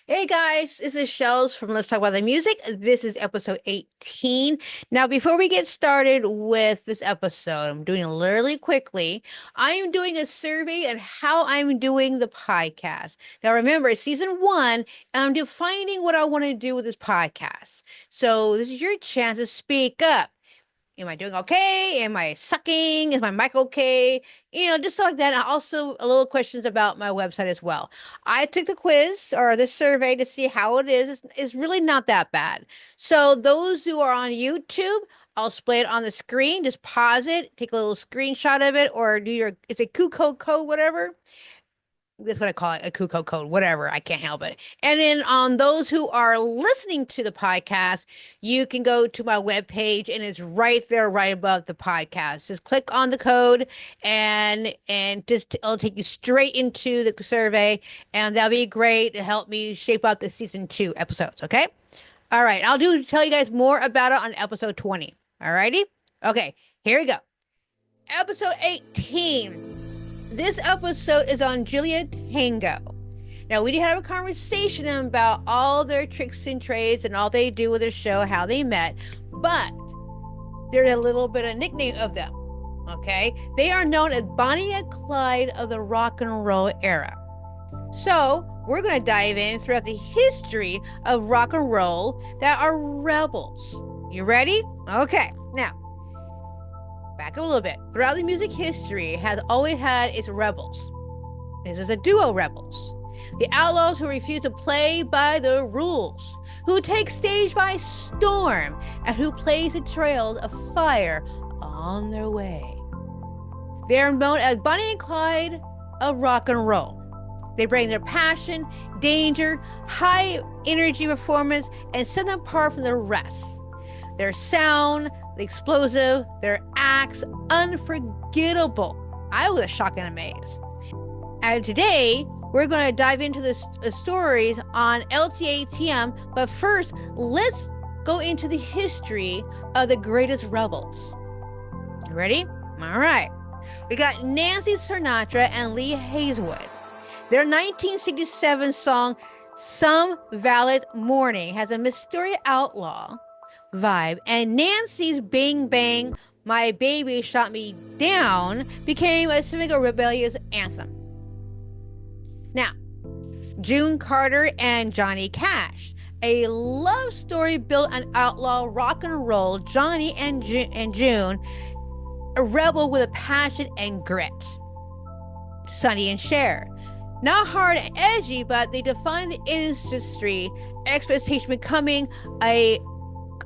Hey guys, this is Shells from Let's Talk About the Music. This is episode 18. Now, before we get started with this episode, I'm doing it really quickly. I am doing a survey on how I'm doing the podcast. Now, remember, it's season one, and I'm defining what I want to do with this podcast. So, this is your chance to speak up. Am I doing okay? Am I sucking? Is my mic okay? Just like that. And also, a little questions about my website as well. I took the quiz or the survey to see how it is. It's really not that bad. So, those who are on YouTube, I'll display it on the screen. Just pause it, take a little screenshot of it, or do it's a code, whatever. That's what I call it, a Kuko code, whatever. I can't help it. And then on those who are listening to the podcast, you can go to my webpage and it's right there, right above the podcast. Just click on the code and just it'll take you straight into the survey, and that'll be great to help me shape out the season 2 episodes. Okay. All right. Tell you guys more about it on episode 20. All righty. Okay. Here we go. Episode 18. This episode is on Juliet Tango. Now, we did have a conversation about all their tricks and trades and all they do with their show, how they met, but there's a little bit of nickname of them, okay? They are known as Bonnie and Clyde of the rock and roll era. So, we're going to dive in throughout the history of rock and roll that are rebels. You ready? Okay. Now, back up a little bit. Throughout the music history, it has always had its rebels. This is a duo rebels. The outlaws who refuse to play by the rules, who take stage by storm, and who blaze the trails of fire on their way. They are known as Bonnie and Clyde of rock and roll. They bring their passion, danger, high energy performance, and set them apart from the rest. Their sound, the explosive, their acts, unforgettable. I was shocked and amazed. And today, we're going to dive into the stories on LTATM, but first, let's go into the history of the greatest rebels. You ready? All right. We got Nancy Sinatra and Lee Hazelwood. Their 1967 song, Some Valid Morning, has a mysterious outlaw vibe, and Nancy's Bing Bang, My Baby Shot Me Down became a single rebellious anthem. Now, June Carter and Johnny Cash, a love story built on outlaw rock and roll. Johnny and June, a rebel with a passion and grit. Sonny and Cher, not hard and edgy, but they define the industry expectation becoming a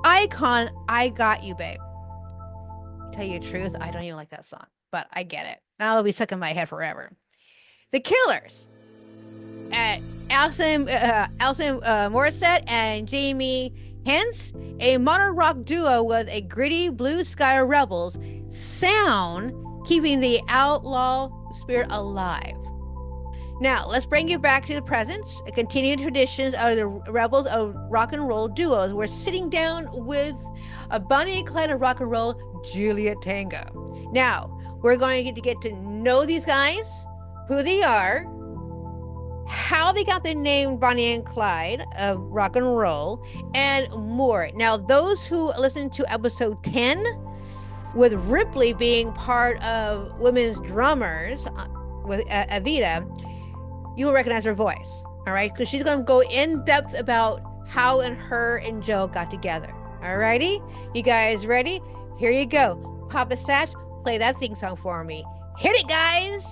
icon. I Got You, Babe. Tell you the truth, I don't even like that song, but I get it. Now it'll be stuck in my head forever. The Killers, Alison Morissette and Jamie Hens, a modern rock duo with a gritty blue sky rebels sound, keeping the outlaw spirit alive. Now, let's bring you back to the present. A continued traditions of the rebels of rock and roll duos. We're sitting down with a Bonnie and Clyde of rock and roll, Juliet Tango. Now, we're going to get to know these guys, who they are, how they got the name Bonnie and Clyde of rock and roll, and more. Now, those who listened to episode 10, with Ripley being part of Women's Drummers with Avita, you'll recognize her voice, all right? Because she's going to go in depth about how her and Joe got together. All righty? You guys ready? Here you go. Papa Satch, play that theme song for me. Hit it, guys!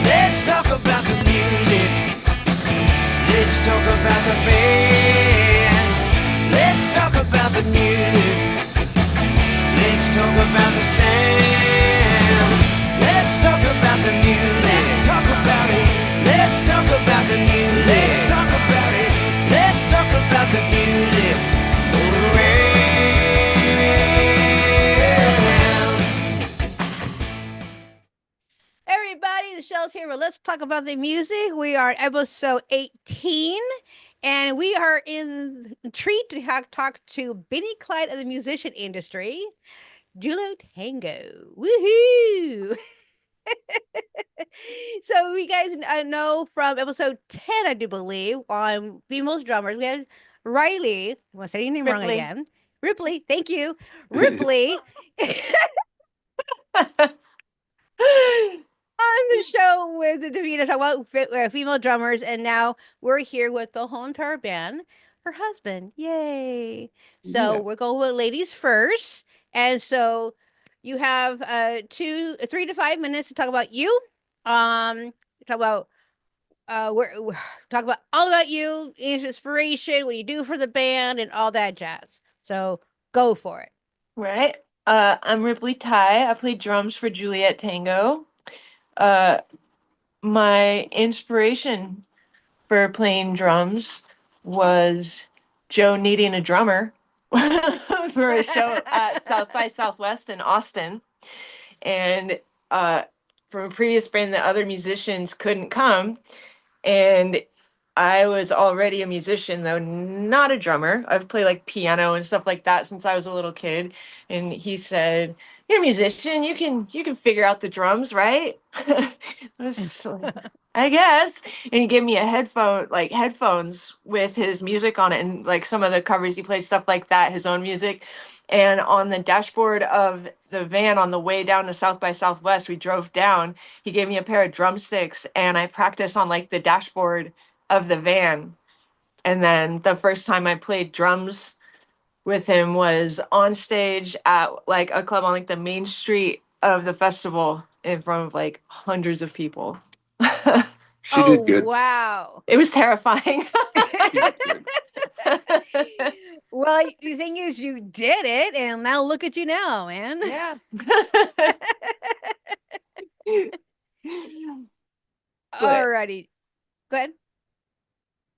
Let's talk about the music. Let's talk about the band. Let's talk about the music. Let's talk about the sound. Let's talk about the music. Let's talk about it. Let's talk about the music. Let's talk about it. Let's talk about the music. All around. Everybody, the show's here, but let's talk about the music. We are at episode 18, and we are in treat to talk to Bonnie Clyde of the musician industry, Juliet Tango. Woohoo! So we guys know from episode 10, I do believe, on female drummers, we had Riley. I'm going to say your name wrong Ripley. again. Ripley, thank you. Ripley on the show with the Davina talk about female drummers, and now we're here with the whole entire band. Her husband, yay! So Yeah. we're going with ladies first, and so you have 3 to 5 minutes to talk about you. Talk about talk about all about you, inspiration, what you do for the band, and all that jazz. So go for it. Right. I'm Ripley Ty. I play drums for Juliet Tango. Uh, my inspiration for playing drums was Joe needing a drummer for a show at South by Southwest in Austin. And from a previous band, the other musicians couldn't come. And I was already a musician, though not a drummer. I've played like piano and stuff like that since I was a little kid. And he said, "You're a musician. You can figure out the drums, right?" I was like, I guess. And he gave me a headphones with his music on it, and like some of the covers he played, stuff like that, his own music. And on the dashboard of the van on the way down to South by Southwest, we drove down. He gave me a pair of drumsticks, and I practiced on like the dashboard of the van. And then the first time I played drums with him was on stage at like a club on like the main street of the festival in front of like hundreds of people. She did good. Wow. It was terrifying. She did good. Well, the thing is, you did it, and now look at you now, man. Yeah. Alrighty. Go ahead.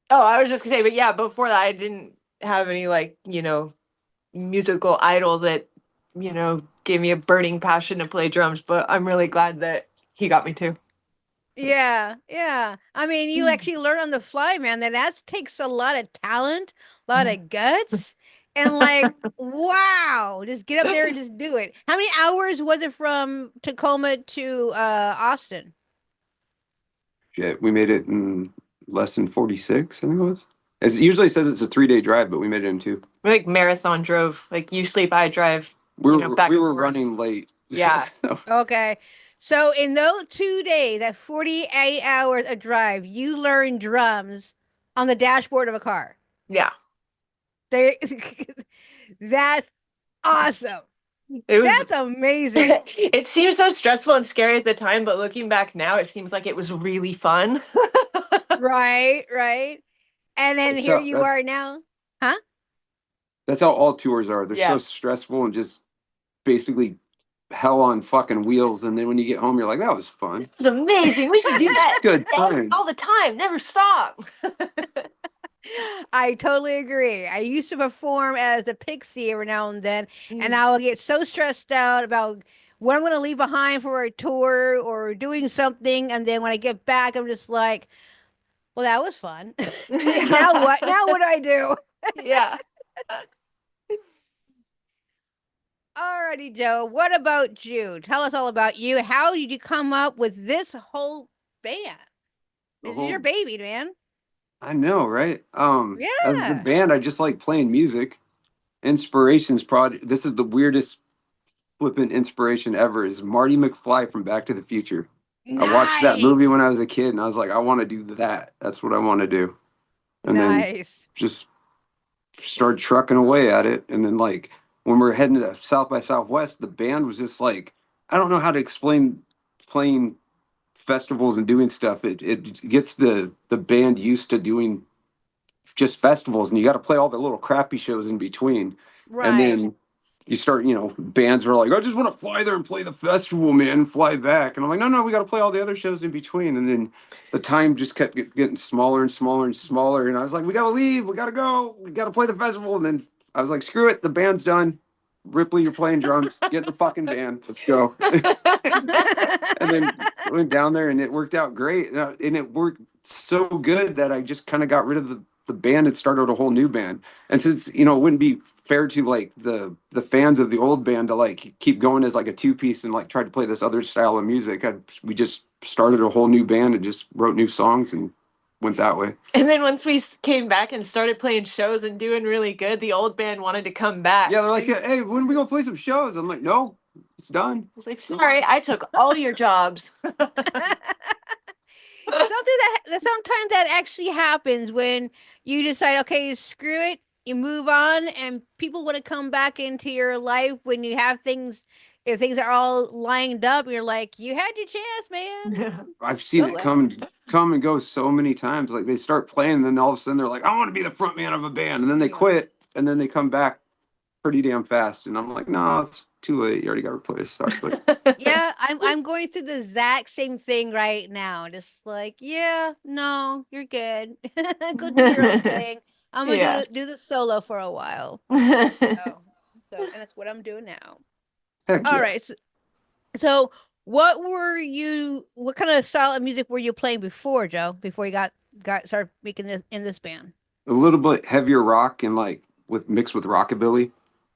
Oh, I was just gonna say, but yeah, before that, I didn't have any like, musical idol that, gave me a burning passion to play drums, but I'm really glad that he got me to. Yeah, yeah. I mean, you actually learn on the fly, man. That takes a lot of talent, a lot of guts, and like, wow, just get up there and just do it. How many hours was it from Tacoma to Austin? Shit, we made it in less than 46, I think it was. It usually says it's a 3-day drive, but we made it in 2. We like marathon drove. Like you sleep, I drive. We Back we and were forth. running late. Yeah. So, Okay. So in those 2 days, that 48 hours of drive, you learn drums on the dashboard of a car. Yeah. They, that's awesome. It was That's amazing. it seems so stressful and scary at the time, but looking back now, it seems like it was really fun. Right, right. And then That's here how- you that- are now. Huh? that's how all tours are. They're Yeah. so stressful and just basically hell on fucking wheels. And then when you get home, you're like, that was fun. It was amazing. We should do that Good times. all the time. Never stop. I totally agree. I used to perform as a pixie every now and then, Mm. and I would get so stressed out about what I'm going to leave behind for a tour or doing something. And then when I get back, I'm just like, well, that was fun. Now what? Now what do I do? Yeah. Alrighty, Joe. What about you? Tell us all about you. How did you come up with this whole band? This is your baby, man. I know, right? As Yeah. the band, I just like playing music. Inspirations project. This is the weirdest flippant inspiration ever. Is Marty McFly from Back to the Future. I watched that movie when I was a kid, and I was like, I want to do that. That's what I want to do. And then Nice. just started trucking away at it. And then like when we were heading to South by Southwest, the band was just like, I don't know how to explain playing festivals and doing stuff. It gets the band used to doing just festivals, and you got to play all the little crappy shows in between. Right. And then you start, bands are like, I just want to fly there and play the festival, man, and fly back. And I'm like, no, we got to play all the other shows in between. And then the time just kept getting smaller and smaller and smaller. And I was like, we got to leave. We got to go. We got to play the festival. And then I was like, screw it. The band's done. Ripley, you're playing drums. Get in the fucking band. Let's go. And then went down there, and it worked out great. And it worked so good that I just kind of got rid of the band and started a whole new band. And since, it wouldn't be fair to like the fans of the old band to like keep going as like a two-piece and like try to play this other style of music. We just started a whole new band and just wrote new songs and went that way. And then once we came back and started playing shows and doing really good, the old band wanted to come back. Yeah, they're like, hey, when are we gonna play some shows? I'm like, no, it's done. I was like, sorry, I took all your jobs. Something that sometimes that actually happens when you decide, okay, screw it, you move on, and people want to come back into your life when you have things, if things are all lined up, you're like, you had your chance, man. I've seen So it well. come and go so many times. Like they start playing, and then all of a sudden they're like, I want to be the front man of a band, and then they Yeah. quit, and then they come back pretty damn fast. And I'm like, no, it's too late. You already got replaced. Sorry, but Yeah, I'm going through the exact same thing right now. Just like, yeah, no, you're good. Go do your own thing. I'm gonna Yeah. do the solo for a while. So and that's what I'm doing now. heck All yeah. right. So what kind of style of music were you playing before, Joe? Before you got started making this in this band? A little bit heavier rock and like with mixed with rockabilly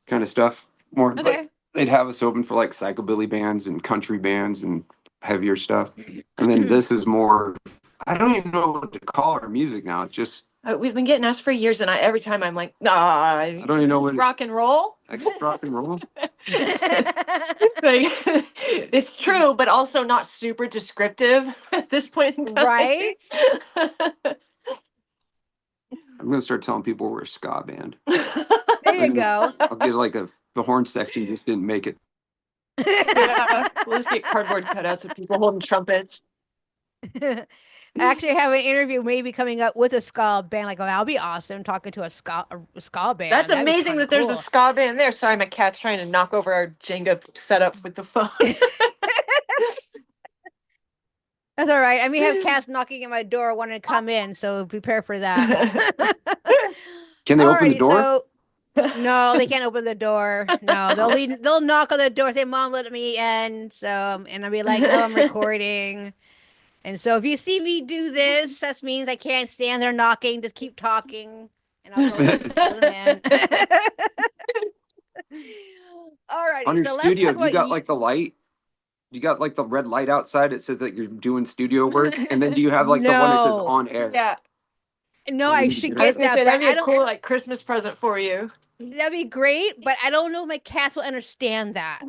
kind of stuff. More like Okay. they'd have us open for like psychobilly bands and country bands and heavier stuff. And then this is more, I don't even know what to call our music now. It's just, We've been getting asked for years, and every time I'm like, nah, I don't even know what rock and roll. I guess rock and roll. Like, it's true, but also not super descriptive at this point in time. Right? I'm gonna start telling people we're a ska band. There you go. I'll get like the horn section just didn't make it. Yeah, we'll just get cardboard cutouts of people holding trumpets. I actually have an interview maybe coming up with a ska band. Like, oh, that'll be awesome. Talking to a ska band. That's That'd be amazing kinda that there's a cool. ska band there. Sorry, my cat's trying to knock over our Jenga setup with the phone. That's all right. I may have cats knocking at my door wanting to come in, so prepare for that. Can they open the Alrighty, door? so no, they can't open the door. No, they'll knock on the door, say, "Mom, let me in." So, and I'll be like, "No, I'm recording." And so if you see me do this, that means I can't stand there knocking. Just keep talking, and I'll go let them in. Alrighty, On your so let's studio, talk do you about got like the light? You got like the red light outside. It says that you're doing studio work, and then do you have like the one that says No, on air? Yeah, no, Oh, we I need to should get I was get gonna that, say but that'd be I a don't. cool like Christmas present for you. That'd be great, but I don't know if my cats will understand that.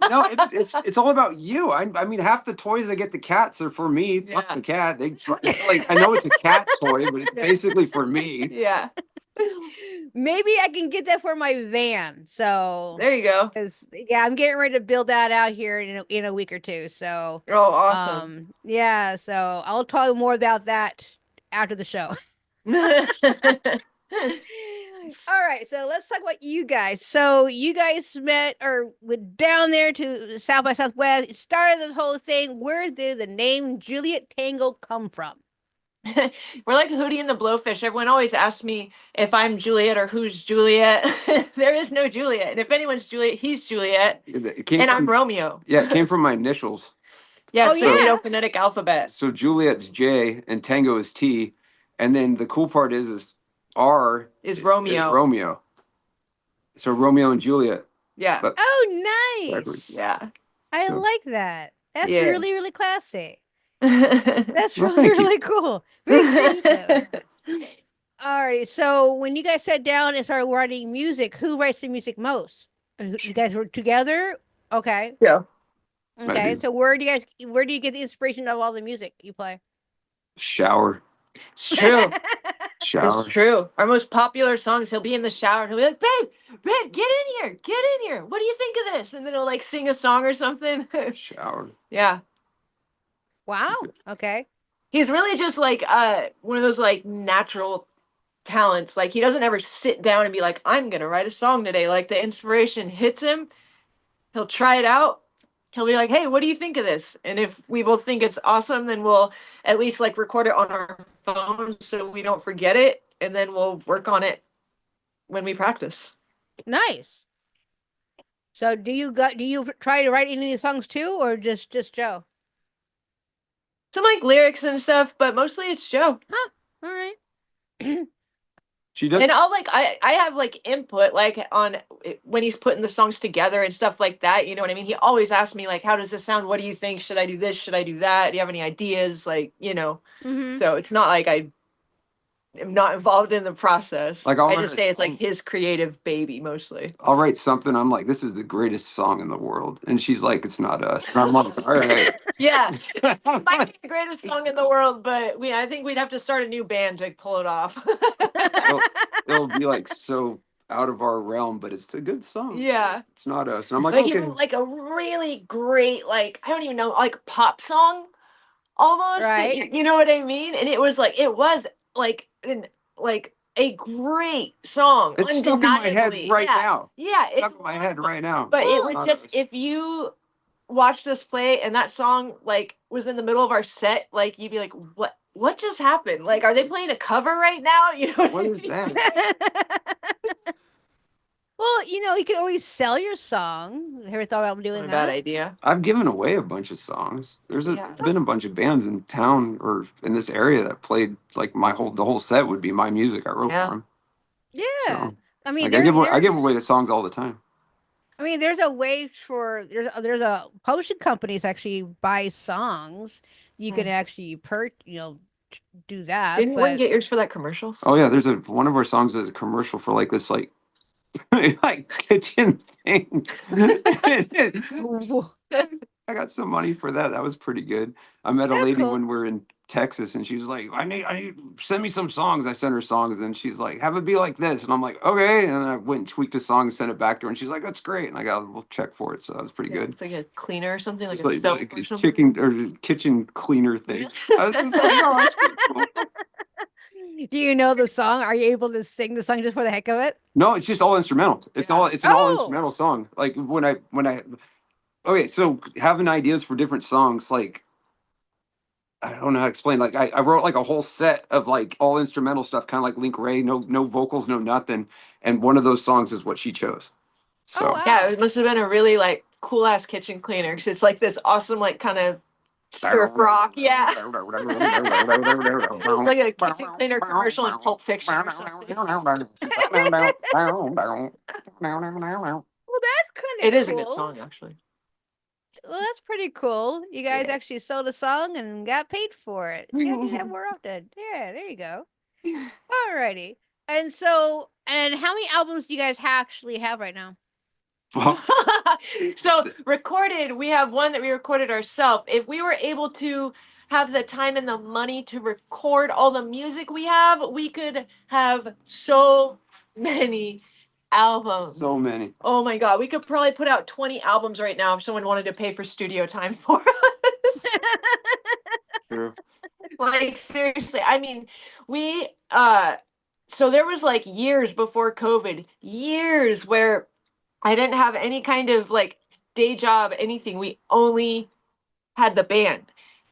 No, it's all about you. I mean, half the toys I get the cats are for me. Fuck Yeah. the cat. It's like I know it's a cat toy, but it's basically for me. Yeah, Maybe I can get that for my van. So, there you go. because yeah, I'm getting ready to build that out here in a week or two. So, Oh, awesome. yeah, so I'll talk more about that after the show. All right, so let's talk about you guys. So you guys met or went down there to South by Southwest, started this whole thing. Where did the name Juliet Tango come from? We're like Hootie and the Blowfish. Everyone always asks me if I'm Juliet or who's Juliet. There is no Juliet. And if anyone's Juliet, he's Juliet. It came And from, I'm Romeo. yeah, it came from my initials. Yeah, Oh, pseudo yeah. phonetic alphabet. So Juliet's J and Tango is T, and then the cool part is R Is Romeo. Is Romeo. So Romeo and Juliet. Yeah. But Oh, nice. backwards. Yeah. I So- like that. That's Yeah. really, really classy. That's Well, really, thank you. really cool. Very creative. All right. So when you guys sat down and started writing music, who writes the music most? You guys were together? Okay. Yeah. Okay. do. So where do you get the inspiration of all the music you play? Shower. It's true. Shower. It's true. Our most popular songs, he'll be in the shower and he'll be like, babe, get in here. Get in here. What do you think of this? And then he'll like sing a song or something. Shower. Yeah. Wow. Okay. He's really just like one of those like natural talents. Like he doesn't ever sit down and be like, I'm gonna write a song today. Like the inspiration hits him, he'll try it out. He'll be like, hey, what do you think of this? And if we both think it's awesome, then we'll at least like record it on our phone so we don't forget it, and then we'll work on it when we practice. Nice. So do you try to write any of these songs too, or just Joe? Some like lyrics and stuff, but mostly it's Joe. All right. She does. And I'll like I have like input like on when he's putting the songs together and stuff like that. You know what I mean? He always asks me like, "How does this sound? What do you think? Should I do this? Should I do that? Do you have any ideas?" Like, you know. Mm-hmm. So it's not like I am not involved in the process. Like, I just say it's like his creative baby mostly. I'll write something. I'm like, this is the greatest song in the world, and she's like, it's not us. And I'm like, all right. Yeah, might be the greatest song in the world, but I think we'd have to start a new band to pull it off. It'll be like so out of our realm, but it's a good song. Yeah, It's not us. And I'm like, like okay. even like a really great like I don't even know like pop song almost. Right. You know what I mean? And it was like like a great song. It's stuck in my head undeniably. right Yeah. now. Yeah, It's stuck in my head right now. But Well, it It's would not just us. if you watched us play and that song like was in the middle of our set, like you'd be like, what just happened? Like, are they playing a cover right now? You know What I is mean? that? well, you could always sell your song. Ever thought about doing Not a bad that? idea. I've given away a bunch of songs. There's Yeah. been a bunch of bands in town or in this area that played like the whole set would be my music I wrote Yeah. for them. Yeah. So, I mean, like there, I give away the songs all the time. I mean, there's a way for there's a publishing companies actually buy songs. You can actually do that, Didn't one but get yours for that commercial? Oh yeah, there's one of our songs is a commercial for like this like like kitchen thing. I got some money for that. That was pretty good. I met a That's lady cool. when we were in Texas, and she was like, I need, send me some songs." I sent her songs, and she's like, "Have it be like this," and I'm like, "Okay." And then I went and tweaked a song and sent it back to her, and she's like, "That's great," and I got a little check for it, so that was pretty good. It's like a cleaner or something, like It's a soap like or a something. chicken or kitchen cleaner thing. I was just like, "Oh, that's pretty cool." do you know the song? Are you able to sing the song just for the heck of it? No, it's just all instrumental. It's an all Oh, instrumental song. Like when I okay, so having ideas for different songs, like I don't know how to explain. Like I wrote like a whole set of like all instrumental stuff, kind of like Link Ray, no vocals, no nothing. And one of those songs is what she chose. oh So wow. Yeah, it must have been a really like cool ass kitchen cleaner because it's like this awesome like kind of surf rock. Yeah. It's like a kitchen cleaner commercial in Pulp Fiction or something. Well, that's kind of It is a cool. good song actually. Well, that's pretty cool. You guys Yeah. actually sold a song and got paid for it. You gotta do that more often. Yeah, there you go. Alrighty. And so, and how many albums do you guys actually have right now? So recorded, we have one that we recorded ourselves. If we were able to have the time and the money to record all the music we have, we could have so many albums. so many. Oh my God, we could probably put out 20 albums right now if someone wanted to pay for studio time for us. True. Like seriously, I mean, we so there was like years before COVID, years where I didn't have any kind of like day job, anything. We only had the band.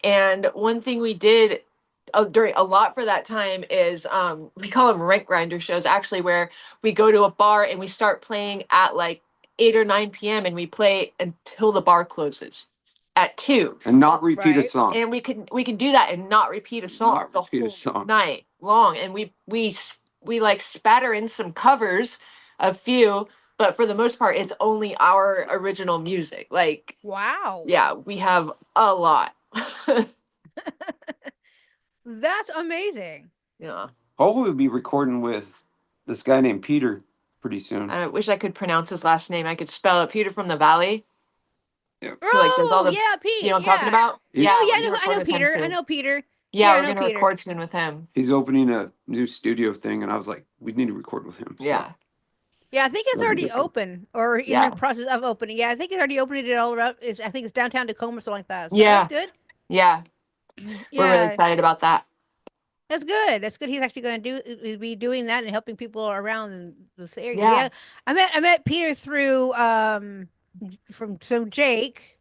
And one thing we did during a lot for that time is we call them rent grinder shows, actually, where we go to a bar and we start playing at like 8 or 9 p.m. and we play until the bar closes at 2. And not repeat a Right. song. And we can do that and not repeat a song Not the repeat a whole song. night long. And we like spatter in some covers, a few, but for the most part, it's only our original music. Like, Wow. yeah, we have a lot. That's amazing. Yeah, Hopefully we'll be recording with this guy named Peter pretty soon. I wish I could pronounce his last name. I could spell it. Peter from the Valley. Oh, Who, like, does all the- yeah, Pete. You know what I'm talking about? Yeah. Oh, yeah, we're gonna I know record with him Peter. I soon. know Peter. Yeah, I we're know gonna Peter. record soon with him. He's opening a new studio thing, and I was like, we need to record with him. So, Yeah. Yeah, I think it's That'd be already good fun. open or in Yeah. the process of opening. Yeah, I think it's already opening it all around. I think it's downtown Tacoma or something like that. So Yeah. that's good. Yeah, we're really Yeah, excited about that. that's good. That's good. He's actually going to be doing that and helping people around in this area. Yeah. Yeah, I met Peter through from Jake,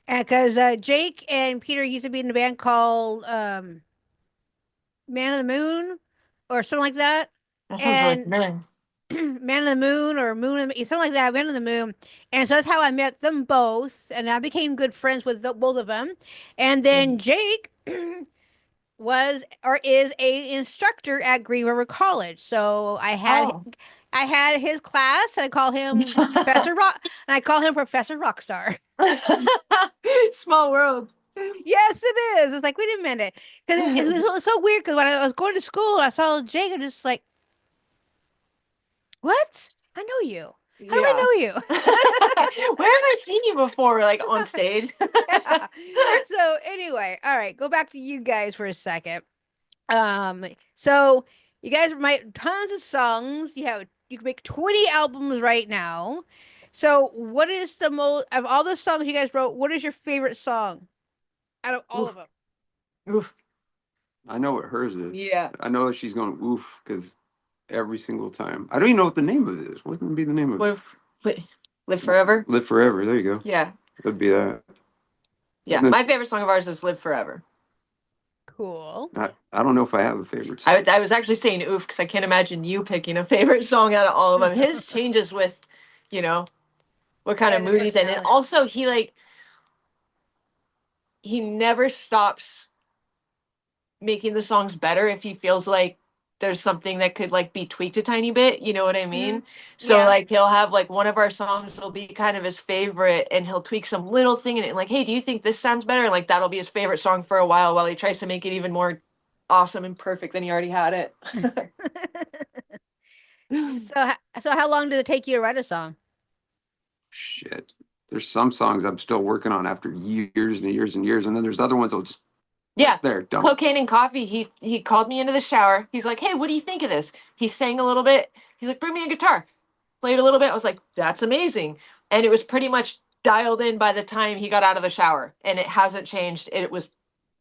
and because Jake and Peter used to be in a band called Man of the Moon or something like that. That sounds really And familiar. Man of the Moon or Moon of the, something like that, Man of the Moon. And so that's how I met them both. And I became good friends with both of them. And then Jake was or is a instructor at Green River College. So Oh. I had his class, and I call him Professor Rock, and I call him Professor Rockstar. Small world. Yes, it is. It's like, wait a minute, because it's so weird. Because when I was going to school, I saw Jacob, just like, what? I know you. How do I Yeah. know you? Where have I seen you before? Like on stage? Yeah. So anyway, all right, go back to you guys for a second. So you guys write tons of songs. You can make 20 albums right now. So what is the most of all the songs you guys wrote? What is your favorite song out of all Oof. of them? Oof. I know what hers is. Yeah. I know she's going oof because every single time. I don't even know what the name of it is. What would be the name of it? Live Forever? Live Forever. There you go. Yeah. That'd be that. Yeah. And then- My favorite song of ours is Live Forever. Cool. I don't know if I have a favorite song. I was actually saying oof because I can't imagine you picking a favorite song out of all of them. His changes with, you know, what kind Yeah, of the mood he's in. And personality. also he never stops making the songs better if he feels like there's something that could like be tweaked a tiny bit, you know what I mean? So Yeah. like he'll have like one of our songs will be kind of his favorite and he'll tweak some little thing in it and like, hey, do you think this sounds better? And like that'll be his favorite song for a while he tries to make it even more awesome and perfect than he already had it. So how long did it take you to write a song? Shit. There's some songs I'm still working on after years and years and years, and then there's other ones that'll just Yeah. there done. Cocaine and Coffee, he called me into the shower. He's like, hey, what do you think of this? He sang a little bit. He's like, bring me a guitar. Played a little bit. I was like, that's amazing. And it was pretty much dialed in by the time he got out of the shower. And it hasn't changed. It was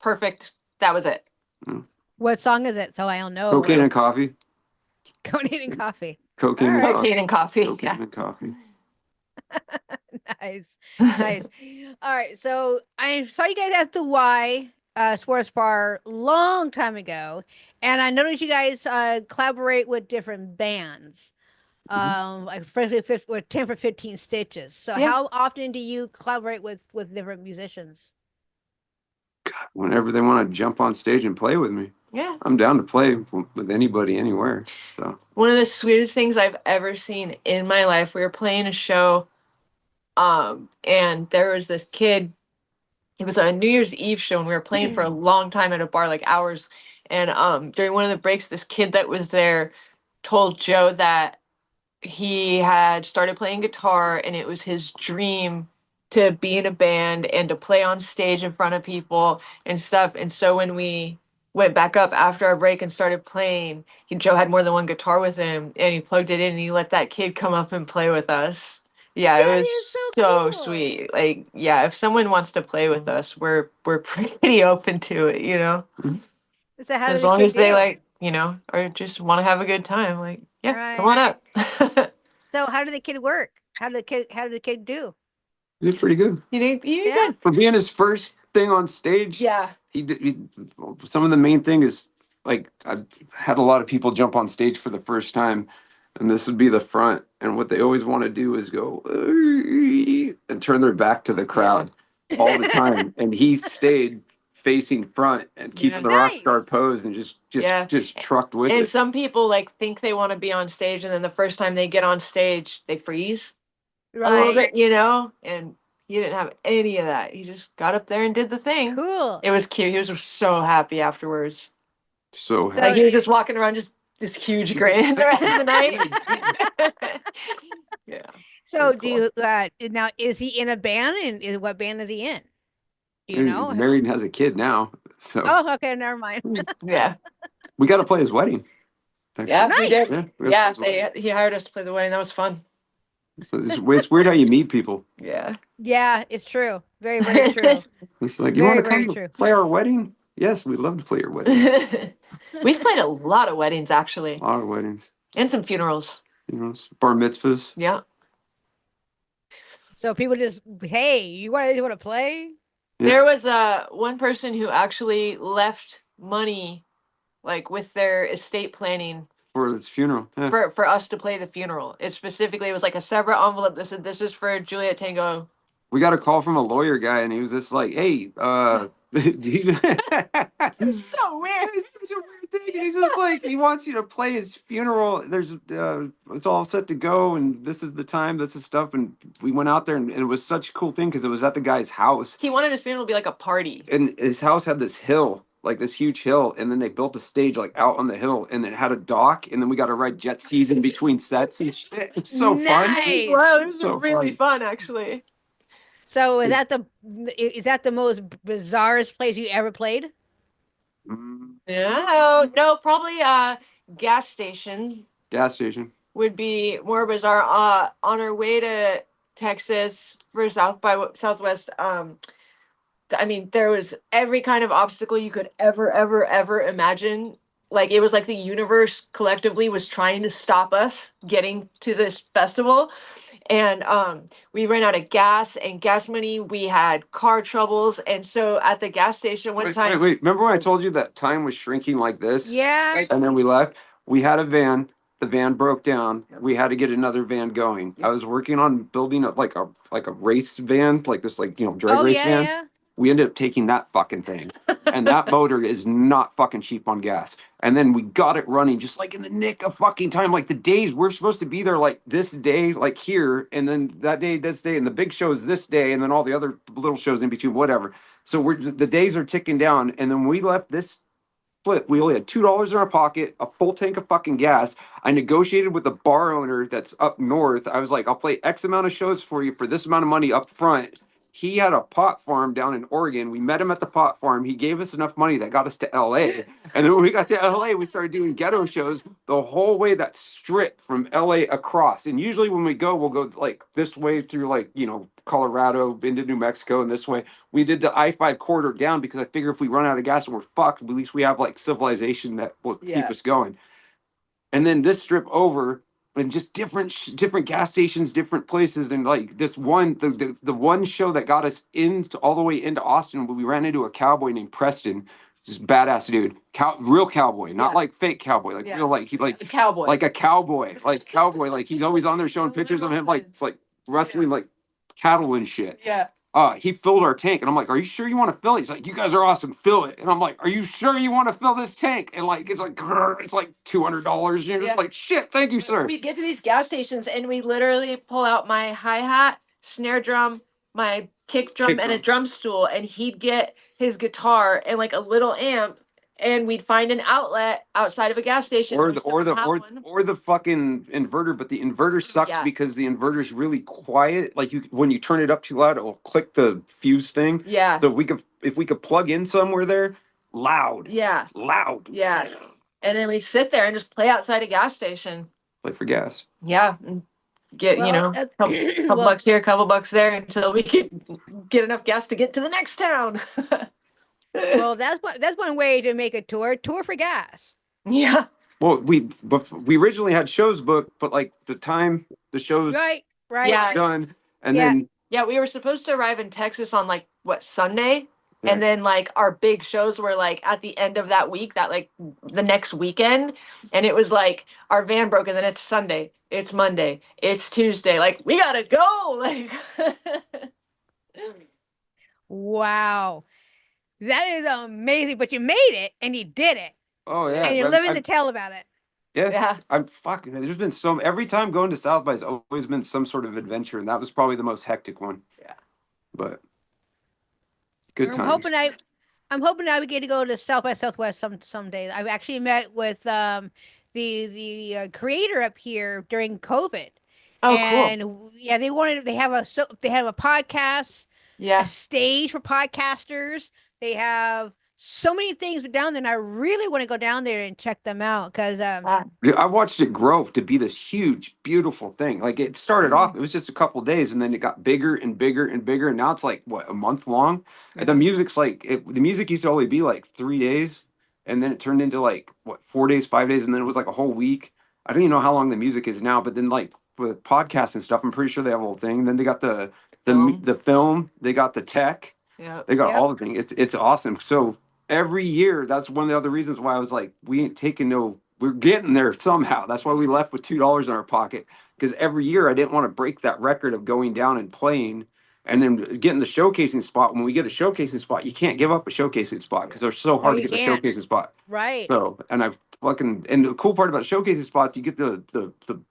perfect. That was it. What song is it? So I'll know. Cocaine and Coffee. Cocaine and Coffee. Cocaine All and right. Coffee. Cocaine and Coffee. Cocaine Yeah. and Coffee. Nice. Nice. All right. So I saw you guys at the Sports Bar long time ago, and I noticed you guys collaborate with different bands. Like especially with 10 for 15 Stitches. So Yeah. how often do you collaborate with different musicians? Whenever they want to jump on stage and play with me, Yeah. I'm down to play with anybody anywhere. So One of the sweetest things I've ever seen in my life. We were playing a show, and there was this kid. It was a New Year's Eve show, and we were playing for a long time at a bar, like hours. And during one of the breaks, this kid that was there told Joe that he had started playing guitar, and it was his dream to be in a band and to play on stage in front of people and stuff. And so when we went back up after our break and started playing, Joe had more than one guitar with him, and he plugged it in and he let that kid come up and play with us. Yeah, That it was is so so cool. sweet. Like, yeah, if someone wants to play with us, we're pretty open to it, you know. So how As did the long kid as they do? like, you know, or just want to have a good time, like, yeah, come Right. on up. So how did the kid work? How did the kid do? he did pretty good You did Yeah. good. for being his first thing on stage. Yeah. He did. Some of the main thing is like I've had a lot of people jump on stage for the first time, and this would be the front. And what they always want to do is go and turn their back to the crowd all the time. And he stayed facing front and keeping the rock star Nice. pose and just Yeah. trucked with And it. some people like think they want to be on stage, and then the first time they get on stage, they freeze a little Right. bit, you know. And he didn't have any of that. He just got up there and did the thing. Cool. It was cute. He was so happy afterwards. So So Like he was just walking around, just this huge grin the rest of the night. Yeah. So was do you now is he in a band, and what band is he in? Do you he's know? married and has a kid now. So Oh, okay, never mind. Yeah. we got to play his wedding. actually. Yeah, we did. Nice. we Yeah, gotta play his wedding. he hired us to play the wedding. That was fun. So it's weird how you meet people. Yeah. Yeah, it's true. Very, very true. It's like, you Very, want to very come true. play our wedding? Yes, we'd love to play your wedding. We've played a lot of weddings actually, Our weddings, and some funerals. you know, bar mitzvahs. Yeah. So people just, hey, you want to play? Yeah. There was one person who actually left money like with their estate planning For his funeral. Yeah. for us to play the funeral. It specifically was like a separate envelope that said this is for Juliet Tango. We got a call from a lawyer guy, and he was just like, "Hey, It's so weird. It's such a weird thing. He's just like, he wants you to play his funeral. There's it's all set to go, and this is the time, this is stuff. And we went out there, and it was such a cool thing because it was at the guy's house. He wanted his funeral to be like a party. And his house had this hill, like this huge hill, and then they built a stage like out on the hill, and it had a dock, and then we got to ride jet skis in between sets and shit. It's so fun. Nice. Wow, this is So really fun, actually. So is that the most bizarrest place you ever played? No, probably gas station Gas station. would be more bizarre. On our way to Texas for South by Southwest, I mean, there was every kind of obstacle you could ever imagine. Like, it was like the universe collectively was trying to stop us getting to this festival. And we ran out of gas and gas money. We had car troubles. And so at the gas station one time. Wait. Remember when I told you that time was shrinking like this? Yeah. And then we left? We had a van. The van broke down. We had to get another van going. I was working on building up like a race van, like this, like, drag race van. Yeah. We ended up taking that fucking thing. And that motor is not fucking cheap on gas. And then we got it running just like in the nick of fucking time. Like the days we're supposed to be there, like this day, like here, and then that day, this day, and the big show is this day, and then all the other little shows in between, whatever. So the days are ticking down. And then we left this flip. We only had $2 in our pocket, a full tank of fucking gas. I negotiated with the bar owner that's up north. I was like, I'll play X amount of shows for you for this amount of money up front. He had a pot farm down in Oregon. We met him at the pot farm. He gave us enough money that got us to LA. And then when we got to LA, we started doing ghetto shows the whole way that strip from LA across. And usually when we go, we'll go like this way through like, Colorado into New Mexico and this way. We did the I-5 corridor down because I figure if we run out of gas and we're fucked, at least we have like civilization that will keep us going. And then this strip over, and just different gas stations, different places, and like this one, the one show that got us all the way into Austin, we ran into a cowboy named Preston, just badass dude, real cowboy, not like fake cowboy, like real, like he like a cowboy, like a cowboy, like he's always on there showing pictures of him like wrestling like cattle and shit. Yeah. He filled our tank, and I'm like, "Are you sure you want to fill it?" He's like, "You guys are awesome, fill it." And I'm like, "Are you sure you want to fill this tank?" And like, it's like $200. And you're just like, "Shit, thank you, sir." We get to these gas stations, and we literally pull out my hi-hat, snare drum, my kick drum, and a drum stool, and he'd get his guitar and like a little amp, and we'd find an outlet outside of a gas station. Or the fucking inverter, but the inverter sucks because the inverter is really quiet. Like when you turn it up too loud, it will click the fuse thing. Yeah. So if we could plug in somewhere there, loud. Yeah. Loud. Yeah. And then we sit there and just play outside a gas station. Play for gas. Yeah. And get, couple bucks here, couple bucks there until we could get enough gas to get to the next town. Well, that's one way to make a tour for gas. Yeah. Well, we originally had shows booked, but like the shows right done, and then we were supposed to arrive in Texas on like Sunday, and then like our big shows were like at the end of that week, that like the next weekend, and it was like our van broke, and then it's Sunday, it's Monday, it's Tuesday, like we gotta go, like. Wow. That is amazing, but you made it and you did it. Oh yeah. And you're living to tell about it. Yeah. I'm fucking, there's been every time going to South by has always been some sort of adventure, and that was probably the most hectic one. Yeah. But good times. I'm hoping I would get to go to South by Southwest some days. I've actually met with the creator up here during COVID. Oh, and cool. Yeah, they have a podcast, a stage for podcasters. They have so many things down there, and I really want to go down there and check them out because I watched it grow to be this huge, beautiful thing. Like it started off, it was just a couple of days, and then it got bigger and bigger and bigger, and now it's like a month long. And the music's like the music used to only be like 3 days, and then it turned into like 4 days, 5 days, and then it was like a whole week. I don't even know how long the music is now, but then like with podcasts and stuff, I'm pretty sure they have a whole thing. Then they got the film, they got the tech. Yeah, they got all the things. It's awesome. So every year, that's one of the other reasons why I was like, we ain't taking we're getting there somehow. That's why we left with $2 in our pocket, because every year I didn't want to break that record of going down and playing and then getting the showcasing spot. When we get a showcasing spot, you can't give up a showcasing spot because they're so No, hard to you get the can't. showcasing spot. Right. So, and the cool part about showcasing spots, you get the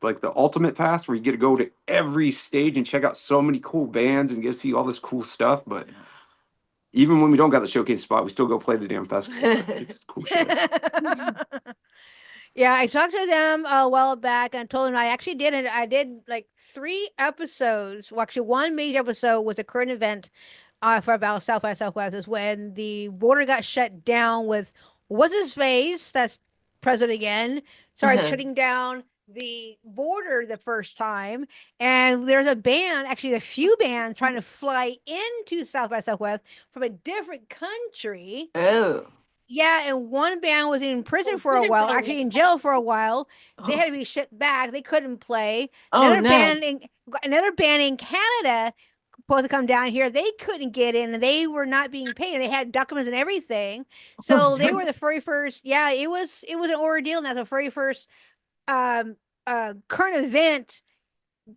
like the ultimate pass where you get to go to every stage and check out so many cool bands and get to see all this cool stuff. But even when we don't got the showcase spot, we still go play the damn festival. It's cool shit. Yeah, I talked to them a while back and I told them I actually did it. I did like 3 episodes. Well, actually, one major episode was a current event for about South by Southwest is when the border got shut down with what's his face? That's president again. Started shutting down the border the first time. And there's a band, actually a few bands trying to fly into South by Southwest from a different country. Oh. Yeah, and one band was in prison for a while, actually in jail for a while. They had to be shipped back. They couldn't play. Oh, nice. Another band in Canada supposed to come down here. They couldn't get in, and they were not being paid. And they had documents and everything. So they were the very first. Yeah, it was an ordeal, and that's the very first current event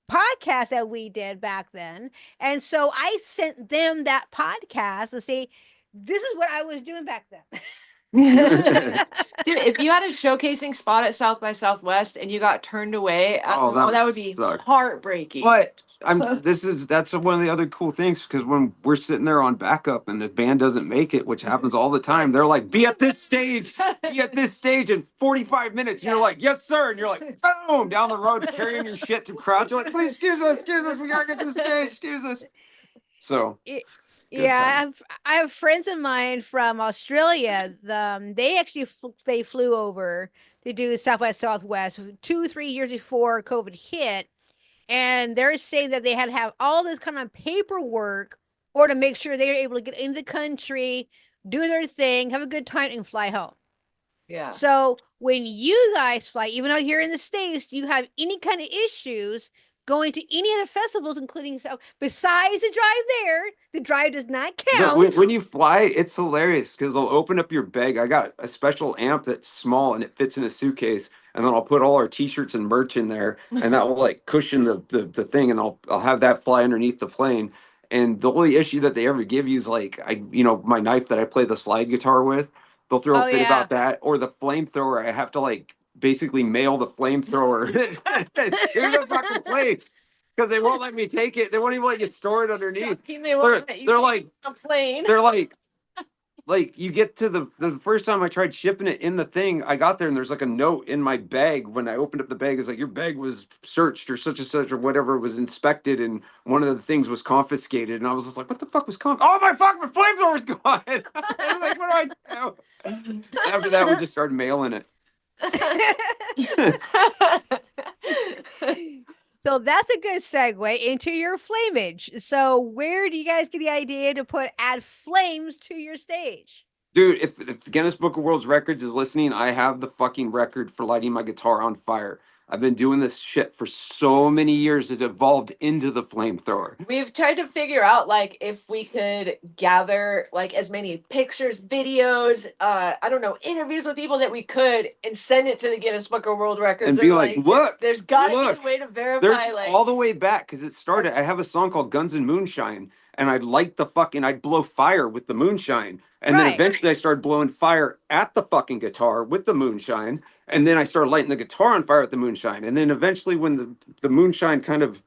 podcast that we did back then. And so I sent them that podcast to say, this is what I was doing back then. Dude, if you had a showcasing spot at South by Southwest and you got turned away, that would be heartbreaking. But that's one of the other cool things, because when we're sitting there on backup and the band doesn't make it, which happens all the time, they're like, be at this stage in 45 minutes. And you're like, yes, sir. And you're like, boom, down the road carrying your shit through crowds. You're like, please, excuse us, we gotta get to the stage, excuse us. So yeah, I have friends of mine from Australia. They actually they flew over to do South by Southwest 2-3 years before COVID hit, and they're saying that they had to have all this kind of paperwork or to make sure they were able to get into the country, do their thing, have a good time, and fly home. Yeah. So when you guys fly, even out here in the States, do you have any kind of issues going to any other festivals, including besides the drive there? The drive does not count. When you fly, it's hilarious because they'll open up your bag. I got a special amp that's small and it fits in a suitcase, and then I'll put all our t-shirts and merch in there, and that will like cushion the thing, and I'll have that fly underneath the plane. And the only issue that they ever give you is like my knife that I play the slide guitar with. They'll throw a fit about that, or the flamethrower. I have to like basically mail the flamethrower to the fucking place because they won't let me take it. They won't even let you store it underneath. They're like a plane. They're like you get to the first time I tried shipping it in the thing, I got there and there's like a note in my bag. When I opened up the bag, it's like, your bag was searched or such and such or whatever, was inspected, and one of the things was confiscated. And I was just like, what the fuck was oh my fucking flamethrower's gone. I was like, what do I do? After that, we just started mailing it. So that's a good segue into your flameage. So where do you guys get the idea to add flames to your stage? Dude, if the Guinness Book of World Records is listening, I have the fucking record for lighting my guitar on fire. I've been doing this shit for so many years. It evolved into the flamethrower. We've tried to figure out like if we could gather like as many pictures, videos, interviews with people that we could, and send it to the Guinness Book of World Records and be like, look, there's got to be a way to verify. Like all the way back, because it started. I have a song called Guns and Moonshine, and I'd blow fire with the moonshine. And then eventually I started blowing fire at the fucking guitar with the moonshine. And then I started lighting the guitar on fire with the moonshine. And then eventually when the moonshine kind of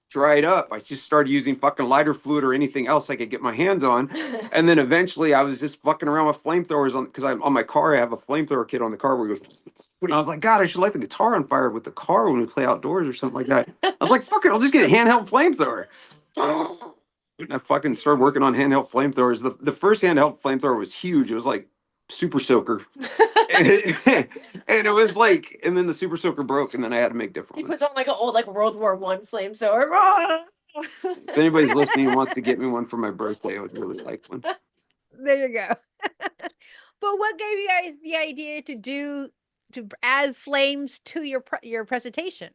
dried up, I just started using fucking lighter fluid or anything else I could get my hands on. And then eventually I was just fucking around with flamethrowers because on my car, I have a flamethrower kit on the car where it goes. And I was like, God, I should light the guitar on fire with the car when we play outdoors or something like that. I was like, fuck it, I'll just get a handheld flamethrower. And I fucking started working on handheld flamethrowers. The first handheld flamethrower was huge. It was like Super Soaker. and it was like, and then the Super Soaker broke, and then I had to make different ones. He puts on like an old World War I flamethrower. If anybody's listening and wants to get me one for my birthday, I would really like one. There you go. But what gave you guys the idea to add flames to your presentation?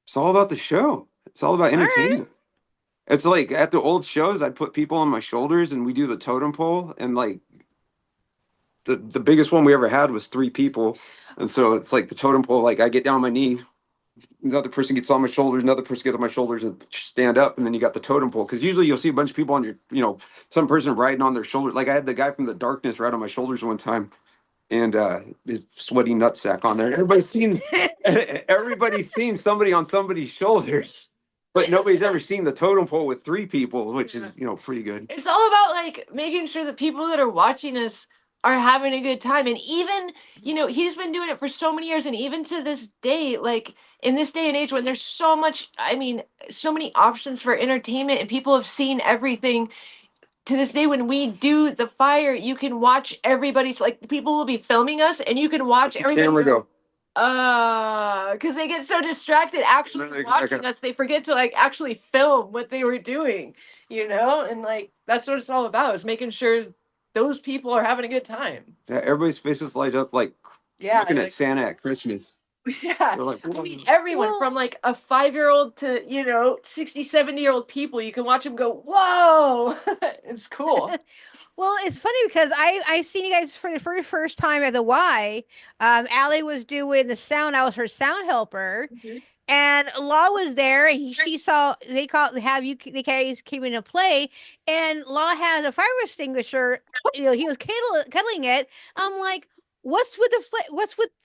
It's all about the show. It's all about entertainment. Right. It's like at the old shows, I'd put people on my shoulders and we do the totem pole, and like the biggest one we ever had was 3 people. And so it's like the totem pole, like I get down on my knee, another person gets on my shoulders, another person gets on my shoulders and stand up, and then you got the totem pole. Because usually you'll see a bunch of people on your, some person riding on their shoulders. Like I had the guy from the Darkness ride on my shoulders one time, and his sweaty nutsack on there. Everybody's seen somebody on somebody's shoulders, but nobody's ever seen the totem pole with 3 people, which is pretty good. It's all about like making sure that people that are watching us are having a good time. And even, he's been doing it for so many years. And even to this day, like in this day and age when there's so much, so many options for entertainment and people have seen everything, to this day when we do the fire, you can watch everybody's, like people will be filming us and you can watch everybody Camera go. Because they get so distracted actually watching us, they forget to like actually film what they were doing, and like that's what it's all about, is making sure those people are having a good time. Yeah, everybody's faces light up like looking at Santa at Christmas. Yeah, like, everyone from like a 5-year-old to 60, 70-year-old people, you can watch them go, whoa. It's cool. Well, it's funny because I seen you guys for the very first time at the Y. Allie was doing the sound. I was her sound helper, and Law was there, and she saw they guys came in to play, and Law has a fire extinguisher. He was cuddling it. I'm like, what's with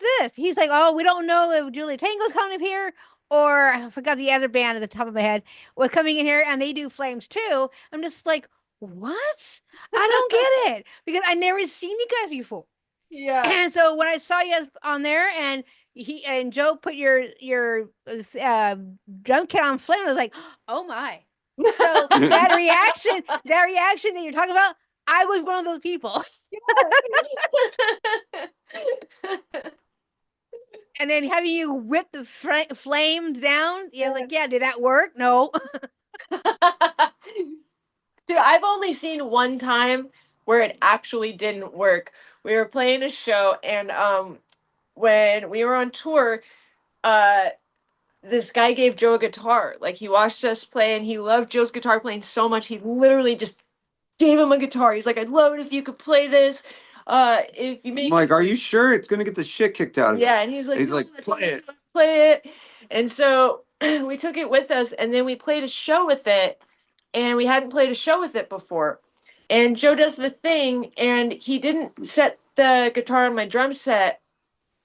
this? He's like, oh, we don't know if Juliet Tango's coming up here, or I forgot the other band at the top of my head was coming in here, and they do flames too. I'm just like, what? I don't get it, because I never seen you guys before. Yeah. And so when I saw you on there, and Joe put your drum kit on flame, I was like, oh my. So that reaction that you're talking about, I was one of those people. And then having you whip the flames down, like, yeah, did that work? No. Dude, I've only seen one time where it actually didn't work. We were playing a show, and when we were on tour, this guy gave Joe a guitar. Like, he watched us play, and he loved Joe's guitar playing so much, he literally just gave him a guitar. He's like, I'd love it if you could play this. If you make I'm like, are you sure it's gonna get the shit kicked out of it? Yeah, and he's like, play it. And so we took it with us, and then we played a show with it, and we hadn't played a show with it before. And Joe does the thing, and he didn't set the guitar on my drum set.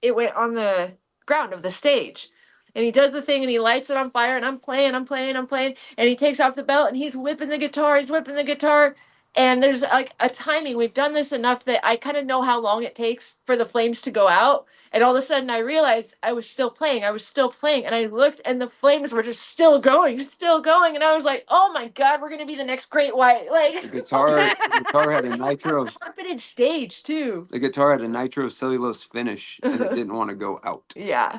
It went on the ground of the stage. And he does the thing, and he lights it on fire, and I'm playing. And he takes off the belt, and he's whipping the guitar. And there's like a timing. We've done this enough that I kind of know how long it takes for the flames to go out. And all of a sudden I realized I was still playing. And I looked, and the flames were just still going. And I was like, oh my God, we're going to be the next Great White. Like, the guitar had a nitro carpeted stage too. The guitar had a nitrocellulose finish, and it didn't want to go out. Yeah.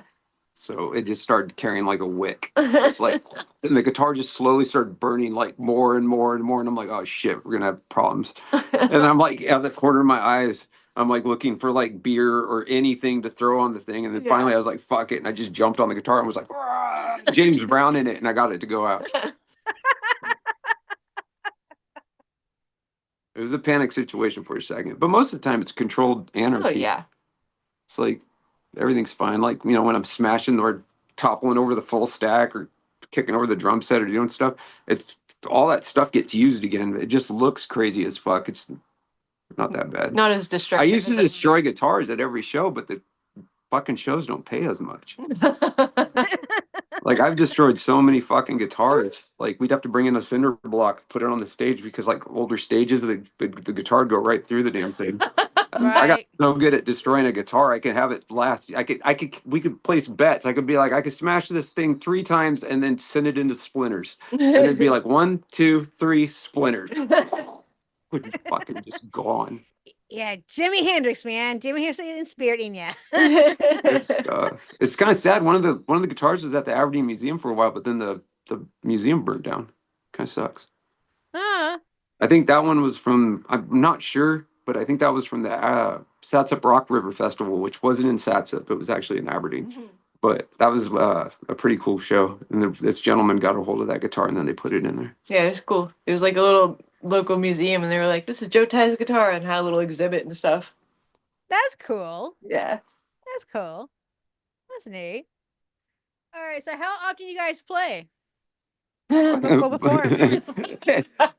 So it just started carrying like a wick. It's like, and the guitar just slowly started burning like more and more and more. And I'm like, oh shit, we're gonna have problems. And I'm like, out of the corner of my eyes, I'm like looking for like beer or anything to throw on the thing. And then finally I was like, fuck it. And I just jumped on the guitar and was like, James Brown in it. And I got it to go out. It was a panic situation for a second. But most of the time it's controlled anarchy. Oh, yeah. It's like, everything's fine. Like, when I'm smashing or toppling over the full stack or kicking over the drum set or doing stuff, it's all that stuff gets used again. It just looks crazy as fuck. It's not that bad. Not as destructive. I used to destroy guitars at every show, but the fucking shows don't pay as much. Like, I've destroyed so many fucking guitars. Like, we'd have to bring in a cinder block, put it on the stage, because like older stages, the guitar would go right through the damn thing. Right. I got so good at destroying a guitar, I could have it last. We could place bets. I could be like, I could smash this thing 3 times and then send it into splinters. And it'd be like 1, 2, 3 splinters. Would be fucking just gone. Yeah, Jimi Hendrix, man. Jimi Hendrix in spirit in ya. It's kind of sad. One of the guitars was at the Aberdeen Museum for a while, but then the museum burnt down. Kind of sucks. Huh. I think that one was from, I'm not sure, but I think that was from the Satsop Rock River Festival, which wasn't in Satsop. It was actually in Aberdeen. Mm-hmm. But that was a pretty cool show. And this gentleman got a hold of that guitar, and then they put it in there. Yeah, it's cool. It was like a little local museum, and they were like, this is Joe Ty's guitar, and had a little exhibit and stuff. That's cool. Yeah. That's cool. That's neat. All right. So how often do you guys play?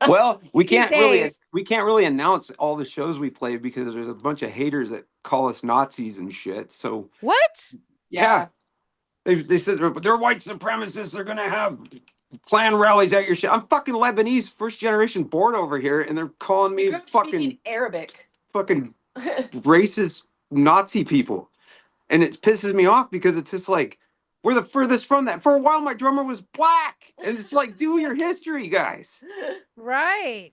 Well, we These can't really days. announce all the shows we play because there's a bunch of haters that call us Nazis and shit. So What? yeah, they said they're white supremacists. They're gonna have Klan rallies at your shit. I'm fucking Lebanese, first generation born over here, and they're calling me fucking Arabic. fucking racist Nazi people. And it pisses me off because it's just like we're the furthest from that. For a while, my drummer was black, and it's like, do your history, guys. Right.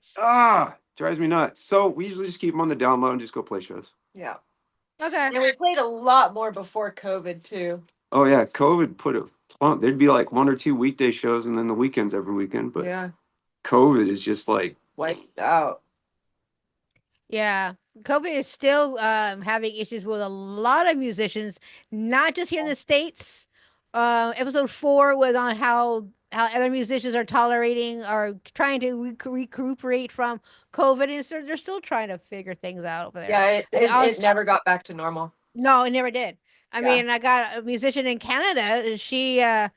Drives me nuts. So we usually just keep them on the down low and just go play shows. Yeah. Okay. And we played a lot more before COVID too. Oh yeah, COVID put a plump. There'd be like 1 or 2 weekday shows, and then the weekends every weekend. But yeah, COVID is just like wiped out. Yeah. COVID is still having issues with a lot of musicians, not just here in the States. Episode 4 was on how other musicians are tolerating or trying to recuperate from COVID, and so they're still trying to figure things out over there. Yeah, I it never got back to normal. No, it never did. I Yeah. mean, I got a musician in Canada. She, I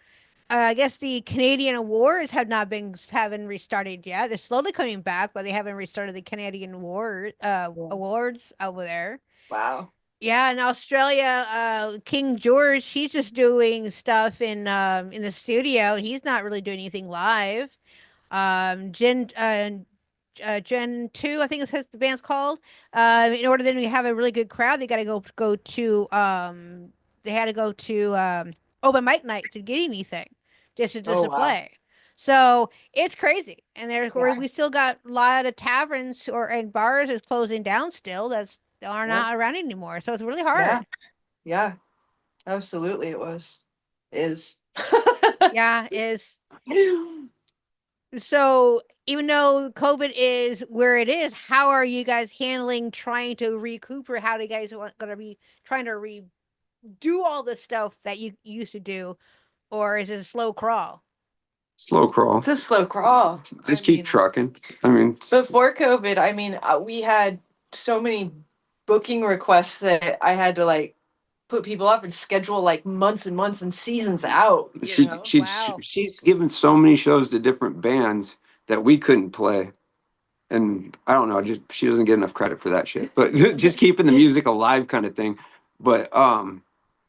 guess the Canadian awards have not been haven't restarted yet. They're slowly coming back, but they haven't restarted the Canadian awards over there. Wow. Yeah, in Australia, King George, he's just doing stuff in the studio, and he's not really doing anything live. Gen 2, I think it's what the band's called. In order then to have a really good crowd, they got to go to they had to go to open mic night to get anything, just to wow. play. So it's crazy, and Yeah. we still got a lot of taverns and bars is closing down still. That's are not around anymore. So it's really hard. Yeah, absolutely. It was, is. Yeah, is. So even though COVID is where it is, how are you guys handling trying to recuperate? How do you guys going to be trying to do all the stuff that you used to do, or is it a slow crawl? slow crawl. It's a slow crawl. Just keep trucking. I mean, before COVID, I mean, we had so many booking requests that I had to like put people up and schedule like months and months and seasons out. She's given so many shows to different bands that we couldn't play. And I don't know, just she doesn't get enough credit for that shit. But just keeping the music alive kind of thing. But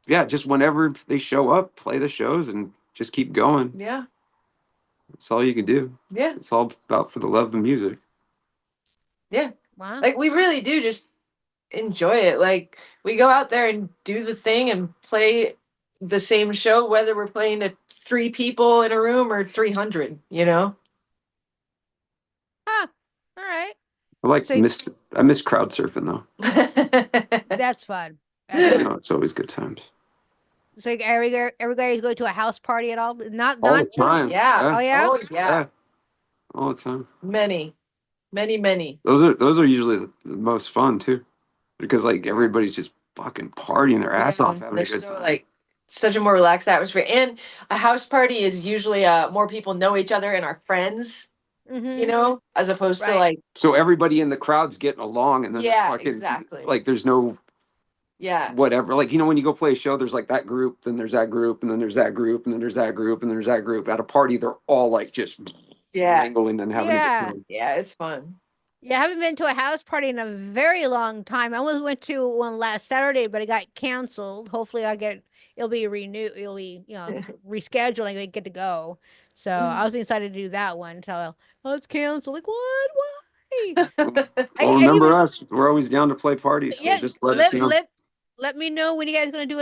yeah, just whenever they show up, play the shows and just keep going. Yeah. That's all you can do. Yeah. It's all about for the love of music. Yeah. Wow. Like we really do just enjoy it. Like we go out there and do the thing and play the same show, whether we're playing to 3 people in a room or 300, you know? Huh. All right. I miss crowd surfing though. That's fun. It's always good times. So everybody go to a house party at all? Not All the time. Yeah. Oh yeah. Oh yeah. All the time. Many. Those are usually the most fun too, because like everybody's just fucking partying their ass off, having a good time. Like such a more relaxed atmosphere, and a house party is usually more people know each other and are friends. Mm-hmm. You know, as opposed to like. So everybody in the crowd's getting along, and then exactly. Like there's no. Yeah. Whatever. Like, you know, when you go play a show, there's like that group, then there's that group, and then there's that group, and then there's that group, and there's that group. At a party, they're all like just mingling and having a good time. Yeah, it's fun. Yeah, I haven't been to a house party in a very long time. I almost went to one last Saturday, but it got canceled. Hopefully it'll be renewed. It'll be, rescheduled and I get to go. So I was excited to do that one. So it's canceled. Like, what? Why? Remember us. We're always down to play parties. So just let us know. Let me know when you guys are going to do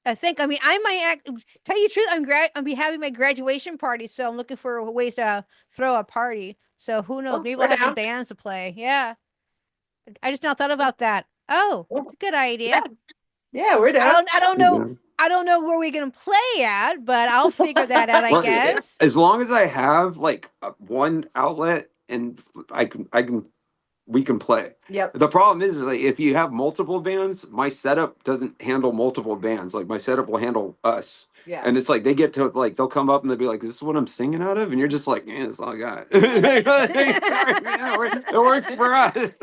a thing. I mean, I might tell you the truth. I'm be having my graduation party, so I'm looking for ways to throw a party. So who knows? Maybe we'll have some bands to play. Yeah, I just now thought about that. Oh, that's a good idea. Yeah, we're down. I don't know. I don't know where we're gonna play at, but I'll figure that out. I guess. As long as I have like one outlet and we can play. Yep. The problem is like if you have multiple bands, my setup doesn't handle multiple bands. Like my setup will handle us. Yeah. And it's like they get to like they'll come up and they'll be like, "Is this what I'm singing out of?" And you're just like, "Yeah, that's all I got." It works for us.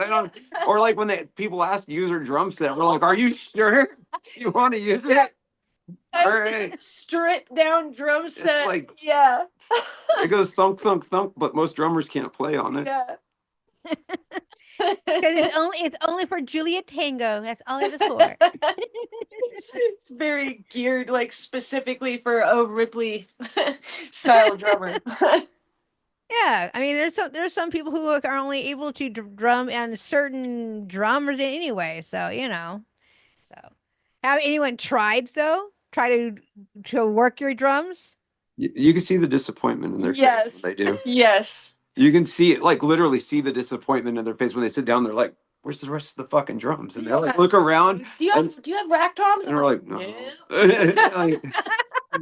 Or like when people ask to use our drum set, we're like, "Are you sure you want to use it?" All right. Stripped down drum It's set. like Yeah. it goes thunk, thunk, thunk, but most drummers can't play on it. Yeah. Because it's only for Juliet Tango. That's all it is for. It's very geared like specifically for a Ripley style drummer. Yeah, I mean, there's some people who are only able to drum on certain drummers anyway. So So, have anyone tried though? Try to work your drums? You can see the disappointment in their face Yes. when they do. Yes. You can see it, like literally see the disappointment in their face when they sit down. They're like, "Where's the rest of the fucking drums?" And they like Yeah. look around, Do you have rack toms? and we're like, "No." Like,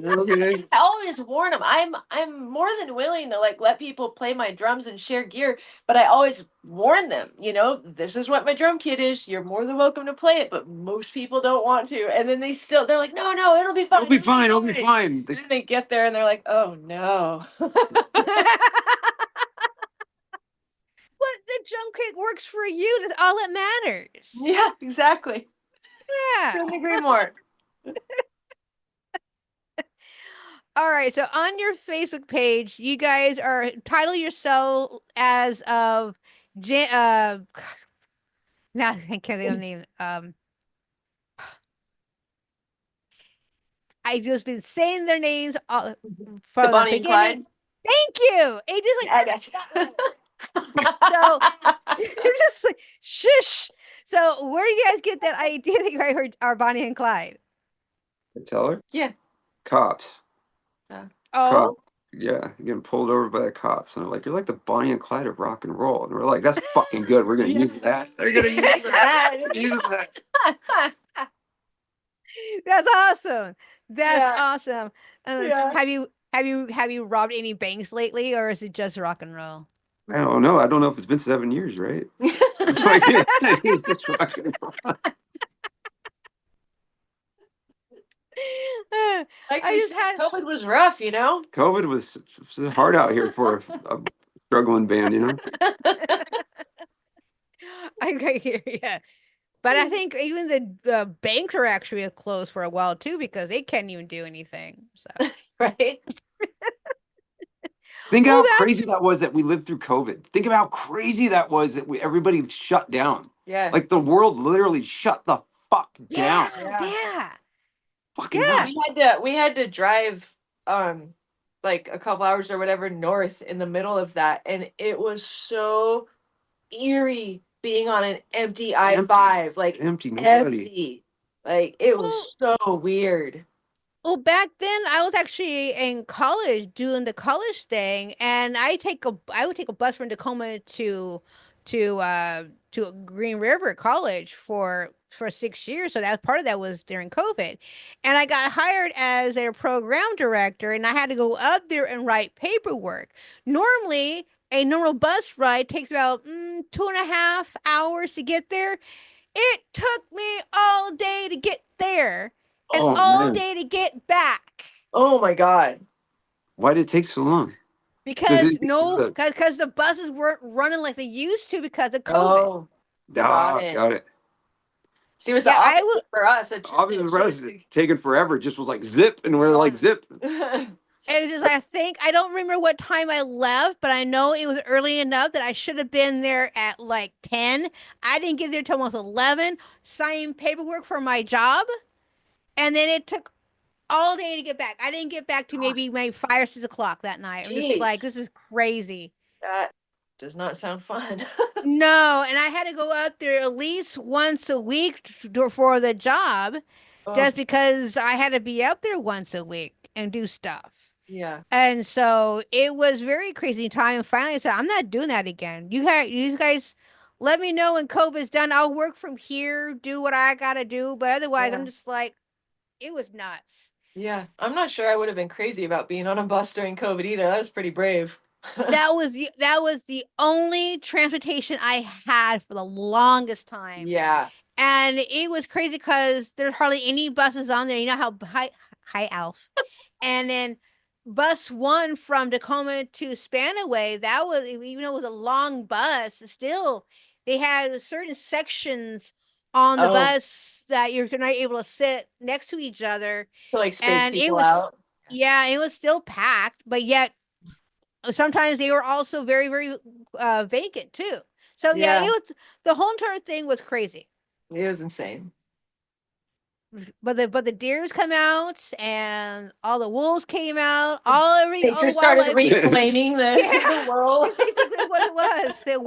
okay. I always warn them. I'm more than willing to like let people play my drums and share gear, but I always warn them, this is what my drum kit is. You're more than welcome to play it, but most people don't want to. And then they're like, no, it'll be fine. It'll be fine. It'll be fine. And then they get there and they're like, oh no. What the drum kit works for you. That's all that matters. Yeah, exactly. Yeah. Couldn't agree more. All right. So on your Facebook page, you guys are title yourself as of now I can't think of the name. I just been saying their names all from the Bonnie and Clyde. beginning. Thank you. It just Yeah, I got you. So it's just like shush. So where do you guys get that idea that you guys are Bonnie and Clyde? Tell her. Yeah. Cops. Oh, Yeah, you're getting pulled over by the cops, and they're like, "You're like the Bonnie and Clyde of rock and roll," and we're like, "That's fucking good. We're gonna use that. They're gonna use that. Use that." that's awesome. That's Yeah. awesome. Yeah. Have you robbed any banks lately, or is it just rock and roll? I don't know. I don't know if it's been 7 years, right? Like, it's just rock and roll. Like I we just said, had COVID was rough, COVID was hard out here for a struggling band, I hear you. But I think even the banks are actually closed for a while too because they can't even do anything. So right? Think Well, how that's- crazy that was that we lived through COVID. Think of how crazy that was that everybody shut down. Yeah. Like the world literally shut the fuck down. yeah. Fucking Yeah. nuts. We had to drive like a couple hours or whatever north in the middle of that, and it was so eerie being on an empty I-5, like Empty, nobody. empty. Like it was so weird. Well, back then I was actually in college doing the college thing, and I would take a bus from Tacoma to Green River College for 6 years. So that part of that was during COVID, and I got hired as their program director, and I had to go up there and write paperwork. Normally, a normal bus ride takes about 2.5 hours to get there. It took me all day to get there and Oh, all man. day to get back Oh my god. Why did it take so long? because it- because the buses weren't running like they used to because of COVID. Oh. Got Got it. See, it was Yeah, the I opposite would- for us. Obviously, for us, it taken forever. It just was like zip, and we're like zip. And it is, I think, I don't remember what time I left, but I know it was early enough that I should have been there at like 10. I didn't get there till almost 11, signing paperwork for my job. And then it took all day to get back. I didn't get back to maybe 5 or 6 o'clock that night. I'm just like, this is crazy. That does not sound fun. No, and I had to go out there at least once a week for the job, just because I had to be out there once a week and do stuff. Yeah. And so it was very crazy time. And finally, I said, I'm not doing that again. You guys let me know when COVID's done. I'll work from here, do what I gotta do. But otherwise, I'm just like, it was nuts. Yeah. I'm not sure I would have been crazy about being on a bus during COVID either. That was pretty brave. That was the only transportation I had for the longest time. Yeah. And it was crazy because there's hardly any buses on there. You know how hi Alf. And then bus 1 from Tacoma to Spanaway, that was, even though it was a long bus, still they had certain sections on the Oh, bus that you're not able to sit next to each other. to like space And it people was, out. yeah, it was still packed, but yet sometimes they were also very, very vacant too. So yeah, it Yeah, was, the whole entire thing was crazy. it was insane. But the deers come out and all the wolves came out, all Nature the started wildlife. reclaiming the Yeah, world. it's basically what it was. The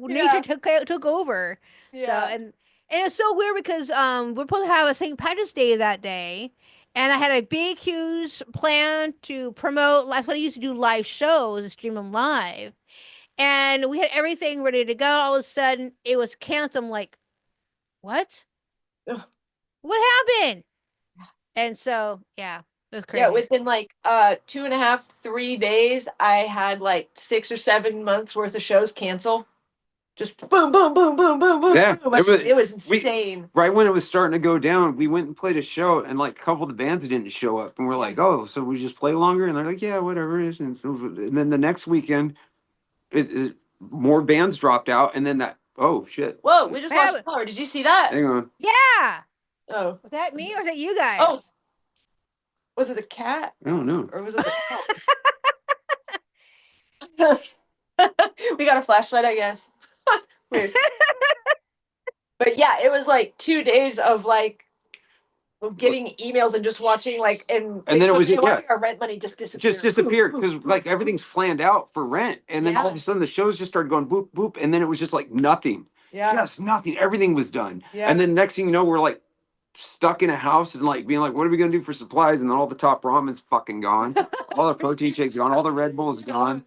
nature Yeah, took over. So yeah. and it's so weird because we're supposed to have a St. Patrick's Day that day, and I had a big huge plan to promote. That's what I used to do, live shows and stream them live, and we had everything ready to go. All of a sudden, it was canceled. I'm like, what? Ugh. What happened? And so yeah, it was Yeah, crazy. within like 2.5, 3 days, I had like 6 or 7 months worth of shows cancel. Just boom, boom, boom, boom, boom, boom, Yeah, boom. it was. It was We insane. right when it was starting to go down, we went and played a show, and like a couple of the bands didn't show up, and we're like, "Oh, so we just play longer?" And they're like, "Yeah, whatever." And then the next weekend, more bands dropped out, and then that. Oh shit! Whoa, we just What lost happened? power. Did you see that? Hang on. Yeah, Oh, was that me or was that you oh, guys? was it the cat I don't know. or was it the cat? We got a flashlight, I guess. Weird. But yeah, it was like 2 days of like getting emails and just watching like And then it was our rent money just disappeared. just disappeared because like everything's planned out for rent, and then all of a Yeah. sudden the shows just started going boop boop, and then it was just like nothing, Yeah. just nothing. Everything was done, Yeah. and then next thing you know, we're like stuck in a house and like being like, what are we gonna do for supplies? And then all the top ramen's fucking gone, all the protein shakes gone, all the Red Bull is gone.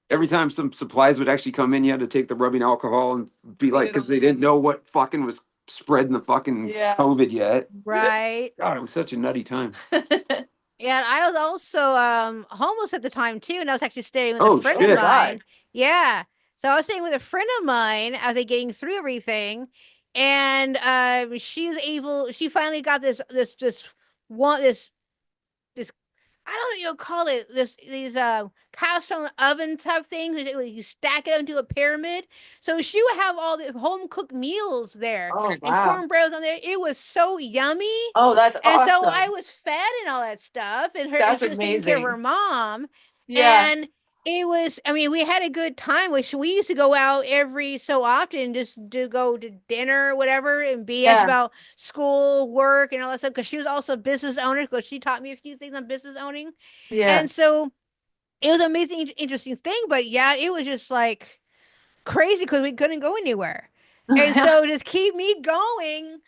Every time some supplies would actually come in, you had to take the rubbing alcohol and be like, because they didn't know what fucking was spreading the fucking COVID yet. Right. God, it was such a nutty time. Yeah, and I was also homeless at the time too, and I was actually staying with a Oh friend of shit! mine. Yeah. So I was staying with a friend of mine as I getting through everything. And she finally got this I don't know, call it these cast stone oven type things. You stack it up into a pyramid. So she would have all the home cooked meals there Oh and wow. cornbread on there. It was so yummy. Oh, that's And so awesome. I was fed and all that stuff, and That's she was taking care of her amazing. mom. Yeah. And it was, I mean, we had a good time. We used to go out every so often just to go to dinner or whatever and BS Yeah. about school, work, and all that stuff. Because she was also a business owner, because she taught me a few things on business owning. Yeah. And so it was an amazing, interesting thing. But yeah, it was just like crazy because we couldn't go anywhere. And so just keep me going.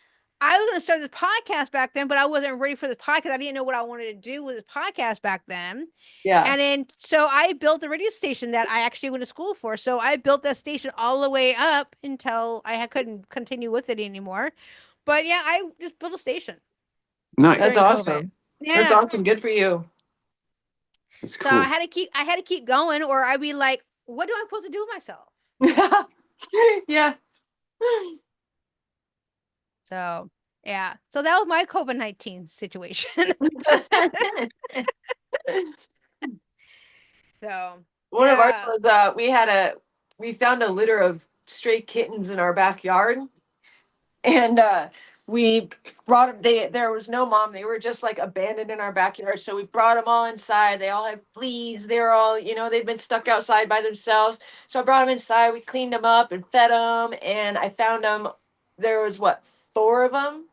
I was going to start this podcast back then, but I wasn't ready for this podcast. I didn't know what I wanted to do with this podcast back then. Yeah. And then so I built the radio station that I actually went to school for. So I built that station all the way up until couldn't continue with it anymore. But yeah, I just built a station. Nice. That's during COVID. awesome. Yeah. That's awesome. Good for you. That's So cool. I had to keep going, or I'd be like, what am I supposed to do with myself? Yeah. So yeah. So that was my COVID-19 situation. So One of ours yeah. was we found a litter of stray kittens in our backyard, and we brought them. There was no mom. They were just like abandoned in our backyard. So we brought them all inside. They all had fleas. They were all, they'd been stuck outside by themselves. So I brought them inside. We cleaned them up and fed them. And I found them. There was what, 4 of them?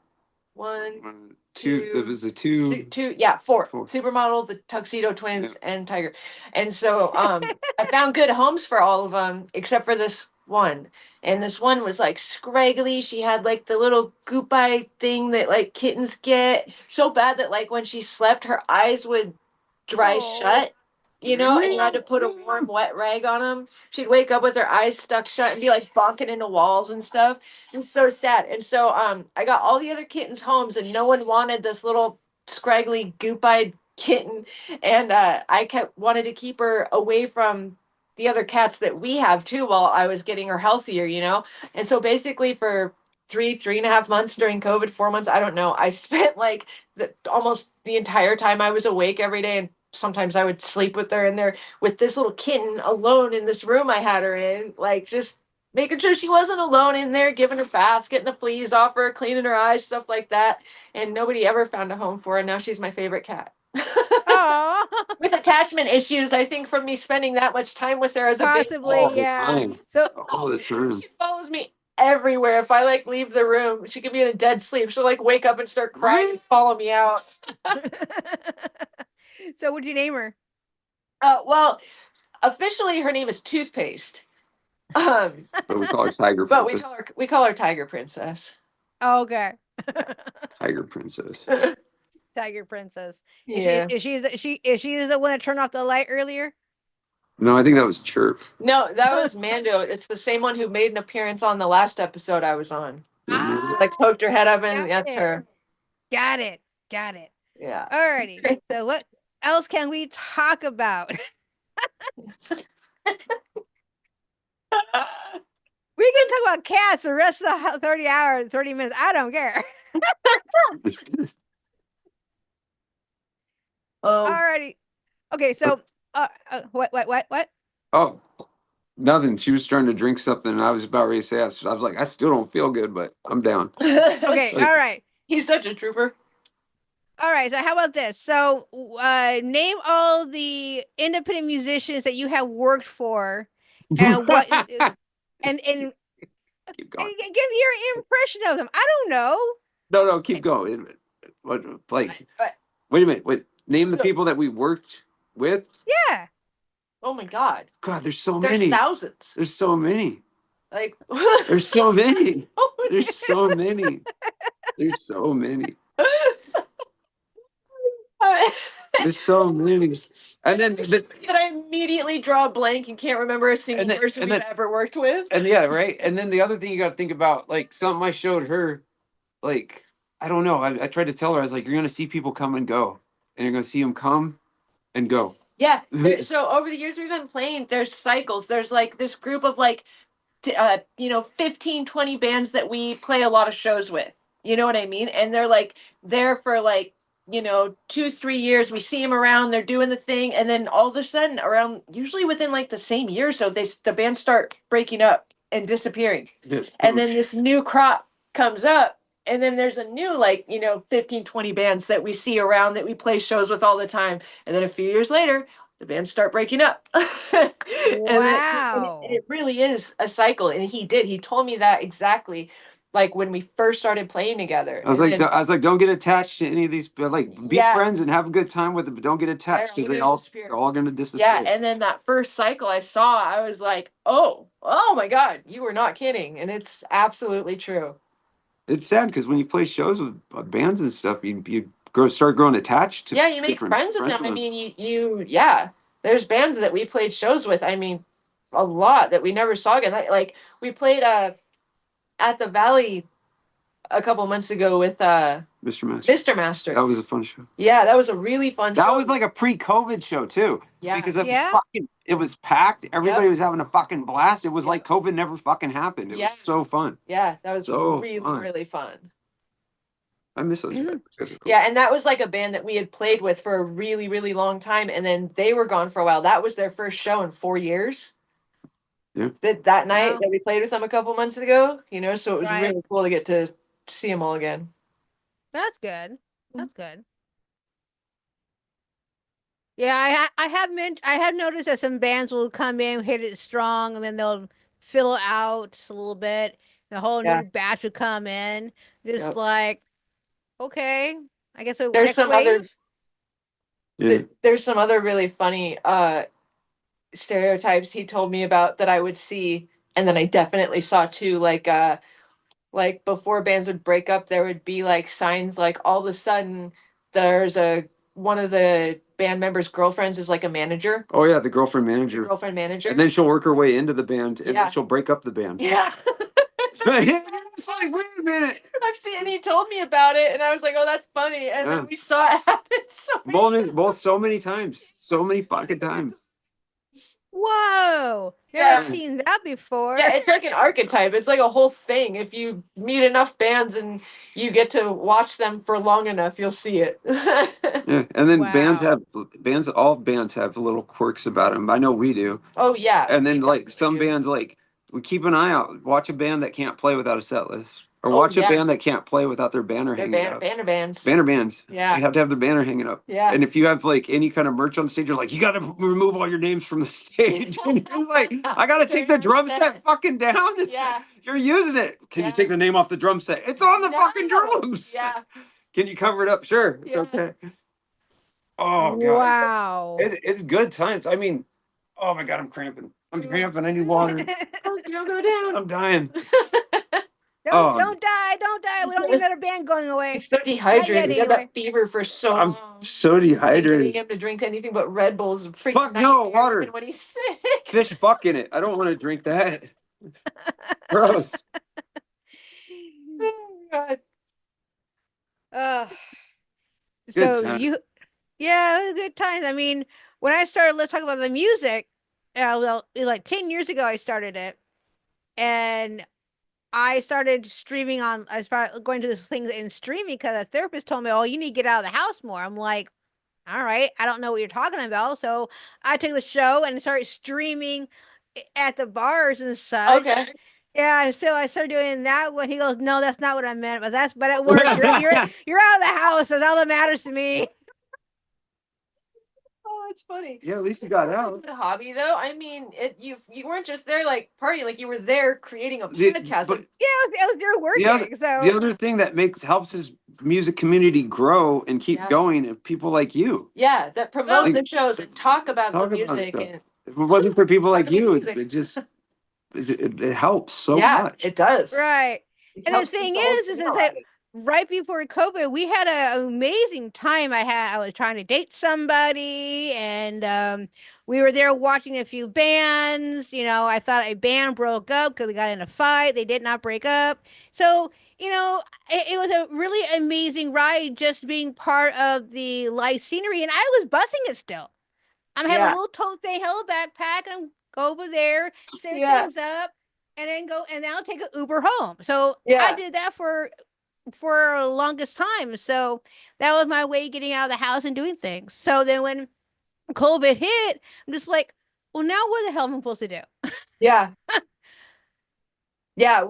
One, Two. There was a two. two, yeah, four. Four. Supermodel, the Tuxedo Twins, and Tiger. And so I found good homes for all of them except for this one. And this one was like scraggly. She had like the little goop eye thing that like kittens get. So bad that like when she slept, her eyes would dry shut. And you had to put a warm, wet rag on them. She'd wake up with her eyes stuck shut and be like bonking into walls and stuff. It was so sad. And so I got all the other kittens homes, and no one wanted this little scraggly, goop-eyed kitten. And I wanted to keep her away from the other cats that we have too, while I was getting her healthier. And so basically for 3.5 months during COVID, 4 months, I don't know, I spent like almost the entire time I was awake every day, and sometimes I would sleep with her in there with this little kitten alone in this room I had her in, like just making sure she wasn't alone in there, giving her baths, getting the fleas off her, cleaning her eyes, stuff like that. And nobody ever found a home for her. Now she's my favorite cat. Oh, With attachment issues, I think, from me spending that much time with her as a baby. possibly, All the yeah. time. So, All the time. She follows me everywhere. If I like leave the room, she could be in a dead sleep. She'll like wake up and start crying and follow me out. so what'd you name her? Well, officially her name is Toothpaste. But we call her Tiger But Princess. we call her Tiger Princess. Oh, okay. Tiger Princess. Tiger Princess. Yeah. Is she the one that turned off the light earlier? No, I think that was Chirp. No, that was Mando. It's the same one who made an appearance on the last episode I was on. Like poked her head up and that's her. Got it. Got it. Yeah. Alrighty. So what else can we talk about? We can talk about cats the rest of the 30 minutes. I don't care. Alrighty. Okay, so what? Oh, nothing. She was starting to drink something, and I was about ready to say, I was like, I still don't feel good, but I'm down. Okay, all right. He's such a trooper. All right, so how about this? So name all the independent musicians that you have worked for and what and Keep going. give your impression of them. I don't know. No, keep going. What, like, wait a minute. Wait, name the people that we worked with. Yeah. Oh my God. God, there's so There's many. thousands. There's so many. Like There's so many. Oh, There's so many. There's so many. There's so many. And then Did I immediately draw a blank and can't remember a single person we've ever worked with? And yeah, right. And then the other thing you got to think about, like something I showed her, like, I don't know. I tried to tell her, I was like, you're going to see people come and go, and you're going to see them come and go. Yeah. So over the years we've been playing, there's cycles. There's like this group of like, 15, 20 bands that we play a lot of shows with. You know what I mean? And they're like there for like, 2-3 years. We see them around, they're doing the thing. And then all of a sudden around, usually within like the same year, so the bands start breaking up and disappearing. And then this new crop comes up. And then there's a new, 15, 20 bands that we see around that we play shows with all the time. And then a few years later, the bands start breaking up. Wow. And it really is a cycle. And he told me that exactly, like when we first started playing together. I was like, don't get attached to any of these, but like be Yeah. friends and have a good time with it, but don't get attached because they're all going to disappear. Yeah. And then that first cycle I saw, I was like, oh my God, you were not kidding. And it's absolutely true. It's sad because when you play shows with bands and stuff, you start growing attached to. Yeah, you make friends with them. I mean, yeah. There's bands that we played shows with. I mean, a lot that we never saw again. Like we played at the Valley a couple months ago with Mr. Master. Mr. Master. That was a fun show. Yeah, that was a really fun show. That was like a pre-COVID show too. Yeah. Because it was packed. Everybody was having a fucking blast. It was like COVID never fucking happened. It was so fun. Yeah, that was so really, fun. really fun. I miss those guys. Cool. Yeah, and that was like a band that we had played with for a really, really long time, and then they were gone for a while. That was their first show in 4 years. Yeah. That night that we played with them a couple months ago, so it was Right. really cool to get to see them all again. That's good. That's good. Yeah, I have noticed that some bands will come in, hit it strong, and then they'll fill out a little bit. The whole new batch will come in. Just like, okay, I guess there's There's some wave. There's some other really funny stereotypes he told me about that I would see, and then I definitely saw too. Like before bands would break up, there would be like signs like all of a sudden there's one of the band members' girlfriends is like a manager. Oh yeah, the girlfriend manager. Girlfriend manager. And then she'll work her way into the band, and then she'll break up the band. Yeah. It's like, wait a minute. I've seen, and he told me about it, and I was like, "Oh, that's funny." And then we saw it happen So many times, so many fucking times. Whoa, never seen that before. Yeah, it's like an archetype. It's like a whole thing. If you meet enough bands and you get to watch them for long enough, you'll see it. Yeah, and then all bands have little quirks about them. I know we do. Oh yeah. And then like some bands, like we keep an eye out. Watch a band that can't play without a set list, or Oh, watch a yeah. band that can't play without their banner They're hanging up. banner bands. Banner bands. Yeah. They have to have their banner hanging up. Yeah. And if you have like any kind of merch on stage, you're like, you got to remove all your names from the stage. And you're like, I got to take the drum set fucking down. Yeah. You're using it. Can you Yeah. take the name off the drum set? It's on the No. fucking drums. Yeah. Can you cover it up? Sure. It's Yeah. okay. Oh god. Wow. It's good times. I mean, oh my god, I'm cramping. I'm cramping. I need water. Oh, you don't go down. I'm dying. Don't die. Don't die. We don't need another band going away. He's so dehydrated. He had anyway. that fever for so I'm long. so Like, getting dehydrated. him to drink anything but Red Bulls. Freaking Fuck no, nightmare water. even when he's sick. Fish fuck in it. I don't want to drink that. Gross. Oh, God. So times. yeah, it was good times. I mean, when I started, let's talk about the music. Well, like 10 years ago, I started it, and I started streaming on. I started going to this things in streaming because a therapist told me, "Oh, you need to get out of the house more." I'm like, "All right, I don't know what you're talking about." So I took the show and started streaming at the bars and such. Okay. Yeah, and so I started doing that when he goes, "No, that's not what I meant, but it works. You're out of the house. That's all that matters to me." Oh, that's funny. Yeah, at least you got That's a out. good hobby, though. I mean, you weren't just there like partying, like you were there creating a The- podcast. but- Like, Yeah, it was there working. The other thing that helps his music community grow and keep Yeah. going is people like you. yeah, that promote Like, the shows and talk about talk the about music. stuff. And If it wasn't for people like Talk about you, music. it just it helps so yeah, much. it does. Right. It And the helps thing people is know that about it. right before COVID, we had an amazing time. I was trying to date somebody, and we were there watching a few bands. I thought a band broke up because they got in a fight. They did not break up. So, it was a really amazing ride just being part of the live scenery. And I was bussing it still. I'm having a Yeah. little tote thing, hella backpack, and I'm go over there, set Yeah. things up, and then go, and then I'll take an Uber home. So I Yeah. did that for the longest time. So that was my way of getting out of the house and doing things. So then when COVID hit, I'm just like, well, now what the hell am I supposed to do? Yeah. Yeah,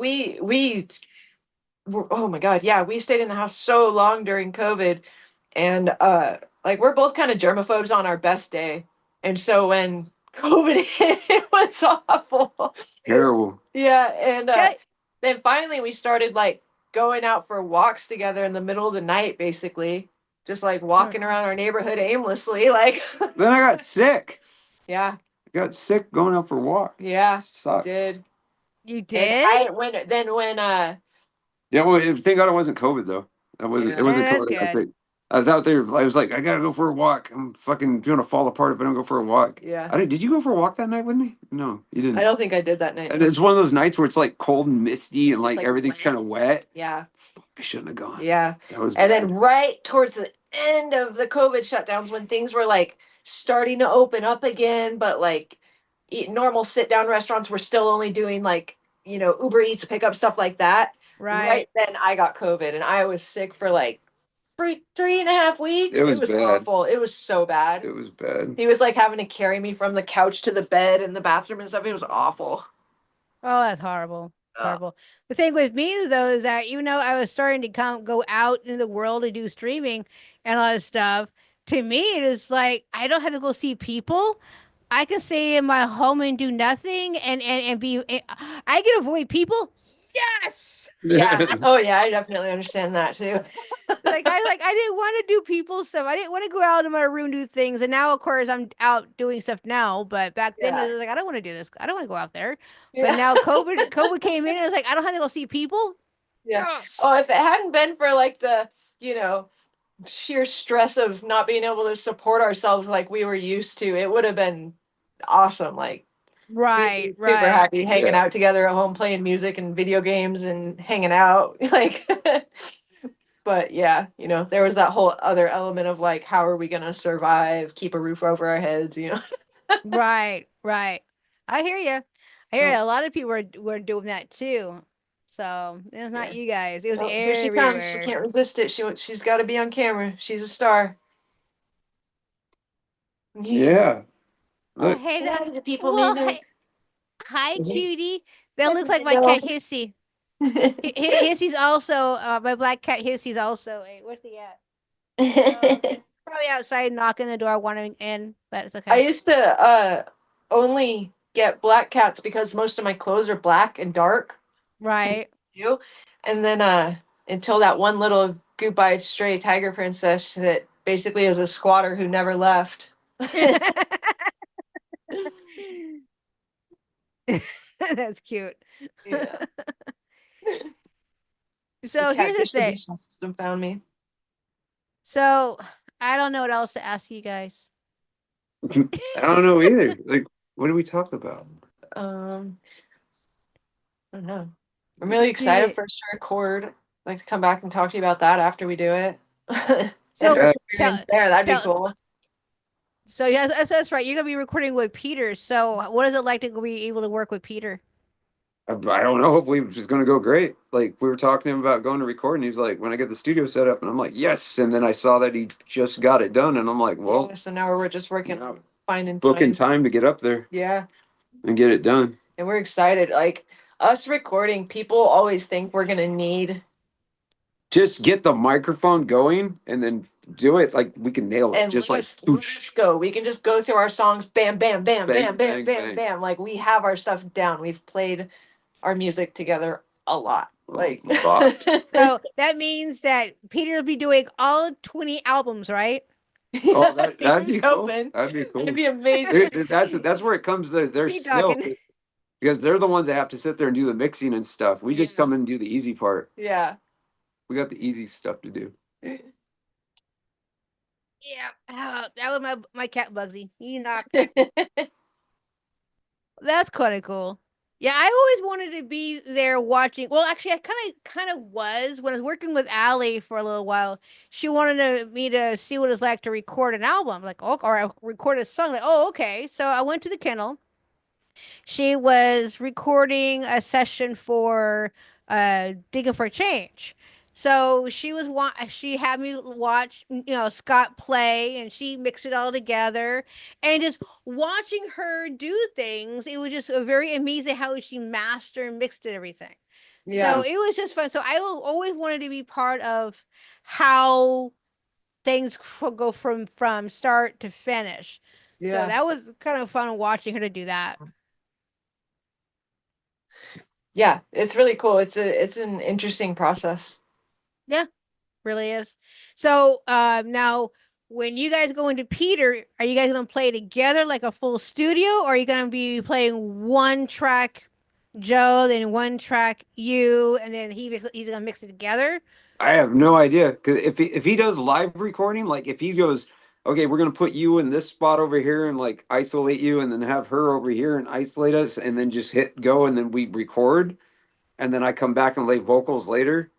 oh my God, yeah, we stayed in the house so long during COVID, and like we're both kind of germaphobes on our best day. And so when COVID hit, it was awful. Terrible. Yeah, and Yeah. then finally we started like going out for walks together in the middle of the night, basically. Just like walking around our neighborhood aimlessly, like Then I got sick. yeah, I got sick going out for a walk. yeah, Sucked. did. You And did? when Yeah, well, thank God it wasn't COVID though. It wasn't That's COVID. I was good. like, I was out there. I was like, I gotta go for a walk. I'm fucking gonna fall apart if I don't go for a walk. yeah, Did you go for a walk that night with me? No, you didn't. I don't think I did that night. And it's one of those nights where it's like cold and misty and like Like everything's wet. kind of wet. Yeah, I shouldn't have gone. yeah. That was And bad. then right towards the end of the COVID shutdowns, when things were like starting to open up again, but like normal sit down restaurants were still only doing like, Uber Eats pickup stuff like that. Right. Then I got COVID and I was sick for like 3.5 weeks. It was bad. awful. It was so bad. It was bad. He was like having to carry me from the couch to the bed and the bathroom and stuff. It was awful. Oh, that's horrible. Horrible. The thing with me though is that even though I was starting to go out in the world to do streaming and all that stuff, to me it is like I don't have to go see people. I can stay in my home and do nothing and be. I can avoid people. Yes. Yeah. Oh yeah, I definitely understand that too. I didn't want to do people stuff. I didn't want to go out in my room and do things. And now, of course, I'm out doing stuff now. But back then, Yeah. it was like I don't want to do this. I don't want to go out there. Yeah. But now COVID came in, and it's like I don't have to go see people. Yeah. Yes. Oh, if it hadn't been for like the, sheer stress of not being able to support ourselves like we were used to, it would have been awesome. Like Right. super Right. happy hanging Yeah. out together at home, playing music and video games and hanging out. Like, but yeah, there was that whole other element of like, how are we gonna survive, keep a roof over our heads, Right. Right. I hear you. I hear you. A lot of people were doing that too. So it's not Yeah. you guys. It was Oh, here she everywhere. comes. She can't resist it. She's got to be on camera. She's a star. Yeah. Oh, Look, hey, Say hi to the people, well, Mindy. hey, Hi, Mhm. cutie. That Hi, looks like my Fernando. cat Hissy. Hissy's also my black cat Hissy's also where's he at? Probably outside knocking the door, wanting in, but it's I okay. used to only get black cats because most of my clothes are black and dark. Right. You, and then until that one little goop-eyed stray tiger princess that basically is a squatter who never left. That's cute. Yeah. The So cat here's the thing. distribution system found me. So I don't know what else to ask you guys. I don't know either. Like, what do we talk about? I don't know. I'm really excited for us to record. I'd like to come back and talk to you about that after we do it. So And your tell, experience there, that'd be tell, cool. so yeah, that's right. You're gonna be recording with Peter. So what is it like to be able to work with Peter? I don't know. Hopefully, it's just going to go great. Like, we were talking to him about going to record, and he's like, when I get the studio set up, and I'm like, yes. And then I saw that he just got it done, and I'm like, well, Yeah, so now we're just working now on finding booking time. time to get up there Yeah. and get it done. And we're excited. Like us recording, people always think we're gonna need Just get the microphone going and then do it. Like, we can nail it. and Just let like, us just go. We can just go through our songs, bam, bam, bam, Bang, bam, bam, bang, bam, bang. bam. Like we have our stuff down. We've played our music together a lot. Like a lot. So that means that Peter will be doing all 20 albums, right? Oh, that'd be Here's cool. hoping. That'd be cool. It'd be amazing. That's where it comes to their Keep skill, talking. because they're the ones that have to sit there and do the mixing and stuff. We just Yeah. come in and do the easy part. Yeah. We got the easy stuff to do. Yeah. That was my cat Bugsy. He knocked. That's kind of cool. Yeah, I always wanted to be there watching. Well, actually, I kind of was when I was working with Allie for a little while. She wanted me to see what it's like to record an album, like or record a song. Like, oh, okay. So I went to the kennel. She was recording a session for Digging for Change. So she had me watch, Scott play, and she mixed it all together. And just watching her do things, it was just very amazing how she mastered and mixed it everything. So Yeah. it was just fun. So I always wanted to be part of how things go from start to finish. So Yeah. that was kind of fun watching her to do that. Yeah. It's really cool. It's an interesting process. Yeah, really is. So now when you guys go into Peter, are you guys gonna play together like a full studio, or are you gonna be playing one track Joe, then one track you, and then he's gonna mix it together? I have no idea, because if he does live recording, like if he goes, okay, we're gonna put you in this spot over here and like isolate you, and then have her over here and isolate us, and then just hit go, and then we record, and then I come back and lay vocals later.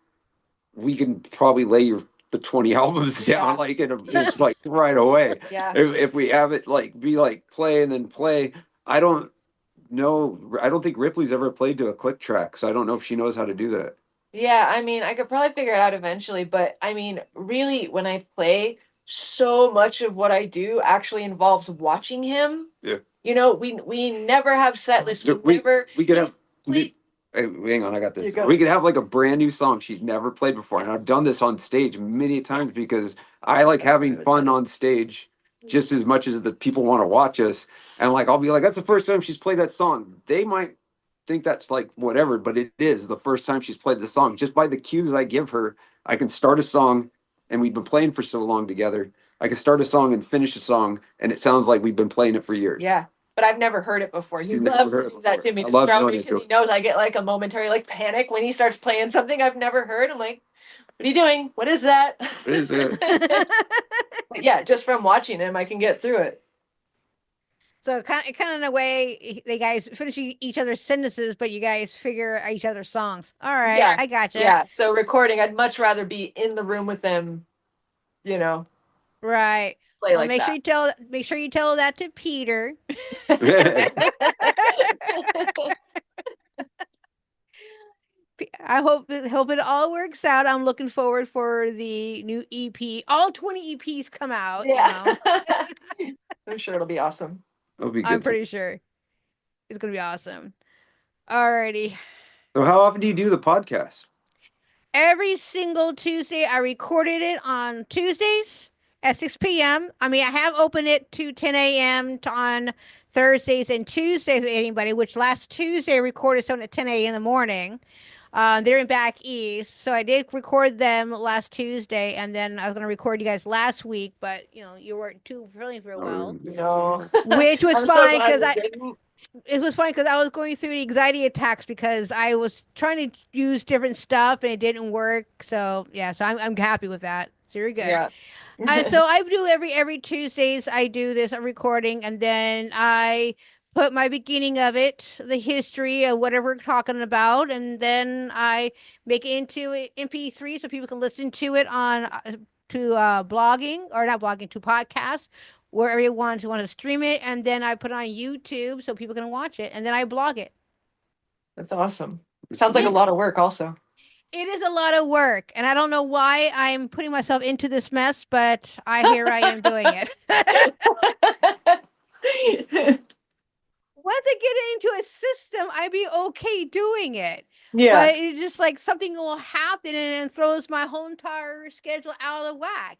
We can probably lay the 20 albums Yeah. down like in just like right away. Yeah. If we have it like be like play and then play. I don't know. I don't think Ripley's ever played to a click track, so I don't know if she knows how to do that. Yeah, I mean, I could probably figure it out eventually, but I mean, really, when I play, so much of what I do actually involves watching him. Yeah. You know, we never have set lists. We could he's have. played- Hey, hang on, I got this. You go. We could have like a brand new song she's never played before, and I've done this on stage many times because I like having fun on stage just as much as the people want to watch us. And like I'll be like, that's the first time she's played that song. They might think that's like whatever, but it is the first time she's played the song. Just by the cues I give her, I can start a song, and we've been playing for so long together. I can start a song and finish a song, and it sounds like we've been playing it for years. Yeah, but I've never heard it before. He She's never loves heard to it do that before. to me I to love throw doing me it to because her. he knows I get like a momentary like panic when he starts playing something I've never heard. I'm like, what are you doing? What is that? What is it? But yeah, just from watching him, I can get through it. So kind of in a way, they guys finish each other's sentences, but you guys figure each other's songs. All right, Yeah, I gotcha. Yeah, so recording, I'd much rather be in the room with them, you know, Right. play Well, like make that. sure you tell that to Peter. I hope it all works out. I'm looking forward for the new EP. All 20 EPs come out. Yeah. I'm sure it'll be awesome. That'll be I'm good. pretty sure. It's gonna be awesome. Alrighty. So how often do you do the podcast? Every single Tuesday, I recorded it on Tuesdays at 6 p.m. I mean, I have opened it to 10 a.m. on Thursdays and Tuesdays with anybody, which last Tuesday I recorded something at 10 a.m. in the morning. They're in back east, so I did record them last Tuesday, and then I was going to record you guys last week, but you weren't too feeling very well, No. which was I'm so fine glad because we didn't. it was funny because I was going through the anxiety attacks because I was trying to use different stuff and it didn't work. So yeah, so I'm happy with that. So you're good. Yeah. So I do every Tuesdays I do this recording, and then I put my beginning of it, the history of whatever we're talking about, and then I make it into a MP3 so people can listen to it on to blogging, or not blogging, to podcasts, wherever you want to stream it, and then I put it on YouTube so people can watch it, and then I blog it. That's awesome. Sounds like a Yeah. lot of work also. It is a lot of work, and I don't know why I'm putting myself into this mess, but here I am doing it. Once I get into a system, I'd be okay doing it. Yeah. But it's just like something will happen and it throws my whole entire schedule out of the whack,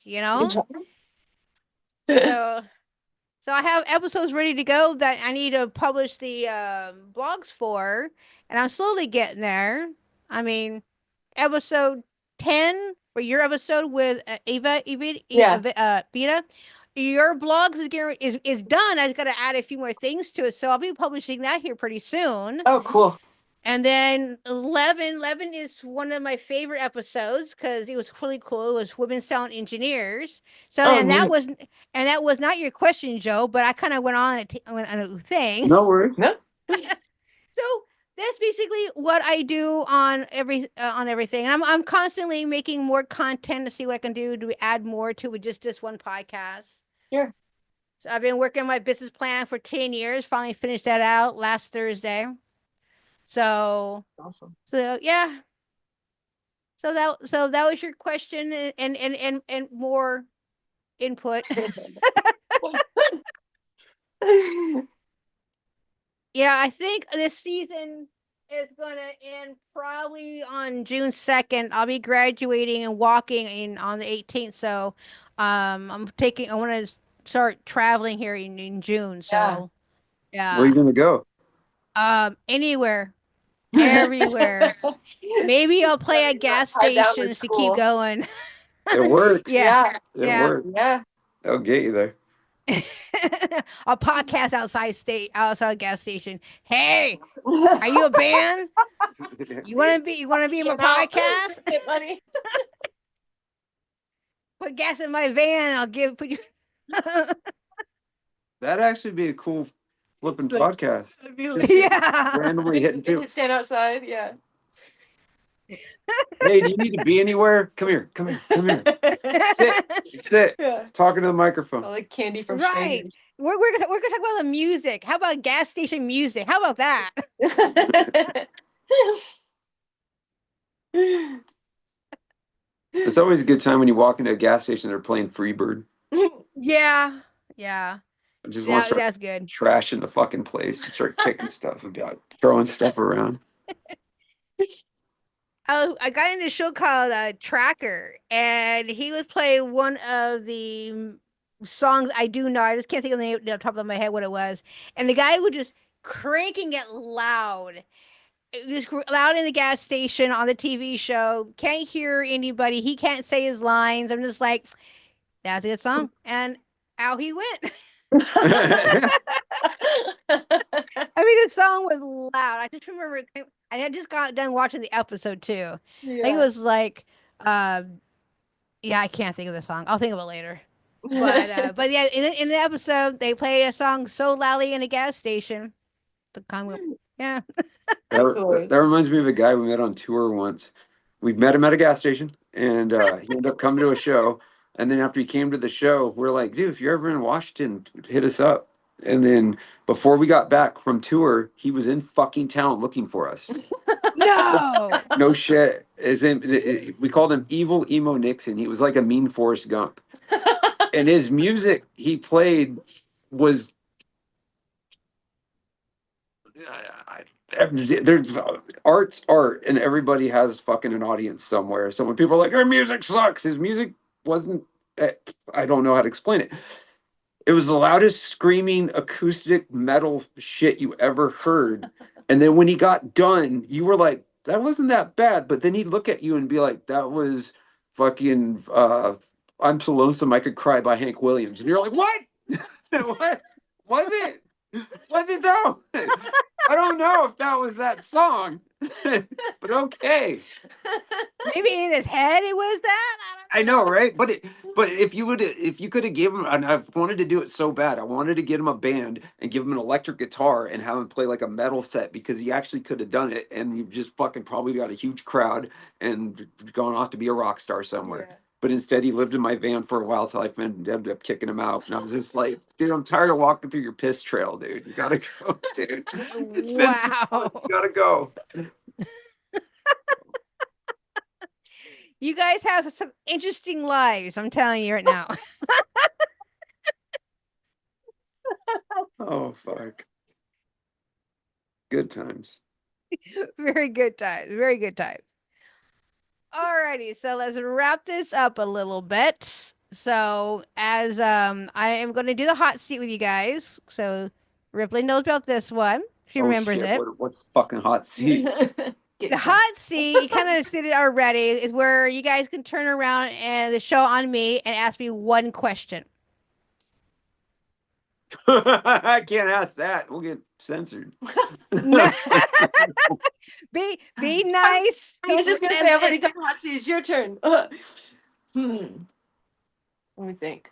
So I have episodes ready to go that I need to publish the blogs for, and I'm slowly getting there. I mean, episode 10 for your episode with Vita. Your blogs is done. I just got to add a few more things to it, so I'll be publishing that here pretty soon. Oh, cool. And then 11 is one of my favorite episodes because it was really cool. It was women sound engineers. So that was not your question, Joe, but I kind of went on a thing. No worries. No. So that's basically what I do on everything. And I'm constantly making more content to see what I can do to add more to it, just this one podcast. Sure. So I've been working on my business plan for 10 years. Finally finished that out last Thursday. So Awesome. So yeah. So that was your question and more input. Yeah, I think this season is gonna end probably on June 2nd. I'll be graduating and walking on the 18th. So I want to start traveling here in June. So yeah. Where are you gonna go? Anywhere. Everywhere. Maybe I'll play at gas stations to keep going. It works. Yeah. It works. Yeah. That'll get you there. A podcast outside a gas station. Hey, are you a band? You want to be in my podcast? Get money. Put gas in my van. I'll put you. That'd actually be a cool flipping podcast. Yeah. Randomly hitting people. Stand outside. Yeah. Hey, do you need to be anywhere? Come here. Sit. Yeah. Talking to the microphone. I like candy from Right. strangers. We're gonna talk about the music. How about gas station music? How about that? It's always a good time when you walk into a gas station. They're playing Freebird. Yeah. I just want to start That's good. trashing the fucking place and start kicking stuff and throwing stuff around. I got in a show called Tracker, and he was playing one of the songs I do know. I just can't think of the name off the top of my head what it was. And the guy was just cranking it loud. It was loud in the gas station on the TV show. Can't hear anybody. He can't say his lines. I'm just like, that's a good song. And out he went. I mean, the song was loud. I just remember I had just got done watching the episode too. I think it was like, yeah, I can't think of the song. I'll think of it later. But yeah, in the episode, they played a song so loudly in a gas station. Yeah. That reminds me of a guy we met on tour once. We met him at a gas station, and he ended up coming to a show. And then after he came to the show, we're like, dude, if you're ever in Washington, hit us up. And then before we got back from tour, he was in fucking town looking for us. No. No shit. We called him Evil Emo Nixon. He was like a mean Forrest Gump. And his music he played was there's art's art, and everybody has fucking an audience somewhere. So when people are like, "Her music sucks," his music wasn't. I don't know how to explain it. It was the loudest screaming acoustic metal shit you ever heard. And then when he got done, you were like, "That wasn't that bad." But then he'd look at you and be like, "That was fucking I'm So Lonesome I Could Cry by Hank Williams." And you're like, "What? What was it? Was it though?" I don't know if that was that song, but okay. Maybe in his head it was that. I know, right? But if you could have given him, and I wanted to do it so bad, I wanted to get him a band and give him an electric guitar and have him play like a metal set, because he actually could have done it, and you just fucking probably got a huge crowd and gone off to be a rock star somewhere. Yeah. But instead, he lived in my van for a while till I ended up kicking him out. And I was just like, "Dude, I'm tired of walking through your piss trail, dude. You gotta go, dude. It's been 2 Wow. months. You gotta go." You guys have some interesting lives, I'm telling you right now. Oh, fuck. Good times. Very good times. Very good times. Alrighty, so let's wrap this up a little bit. So as I am going to do the hot seat with you guys. So Ripley knows about this one. She remembers shit, it. what's fucking hot seat? The hot seat, you kind of did it already, is where you guys can turn around and the show on me and ask me one question. I can't ask that. We'll get censored. Be nice. I was just gonna say, I've already done hot seat. It's your turn. Let me think.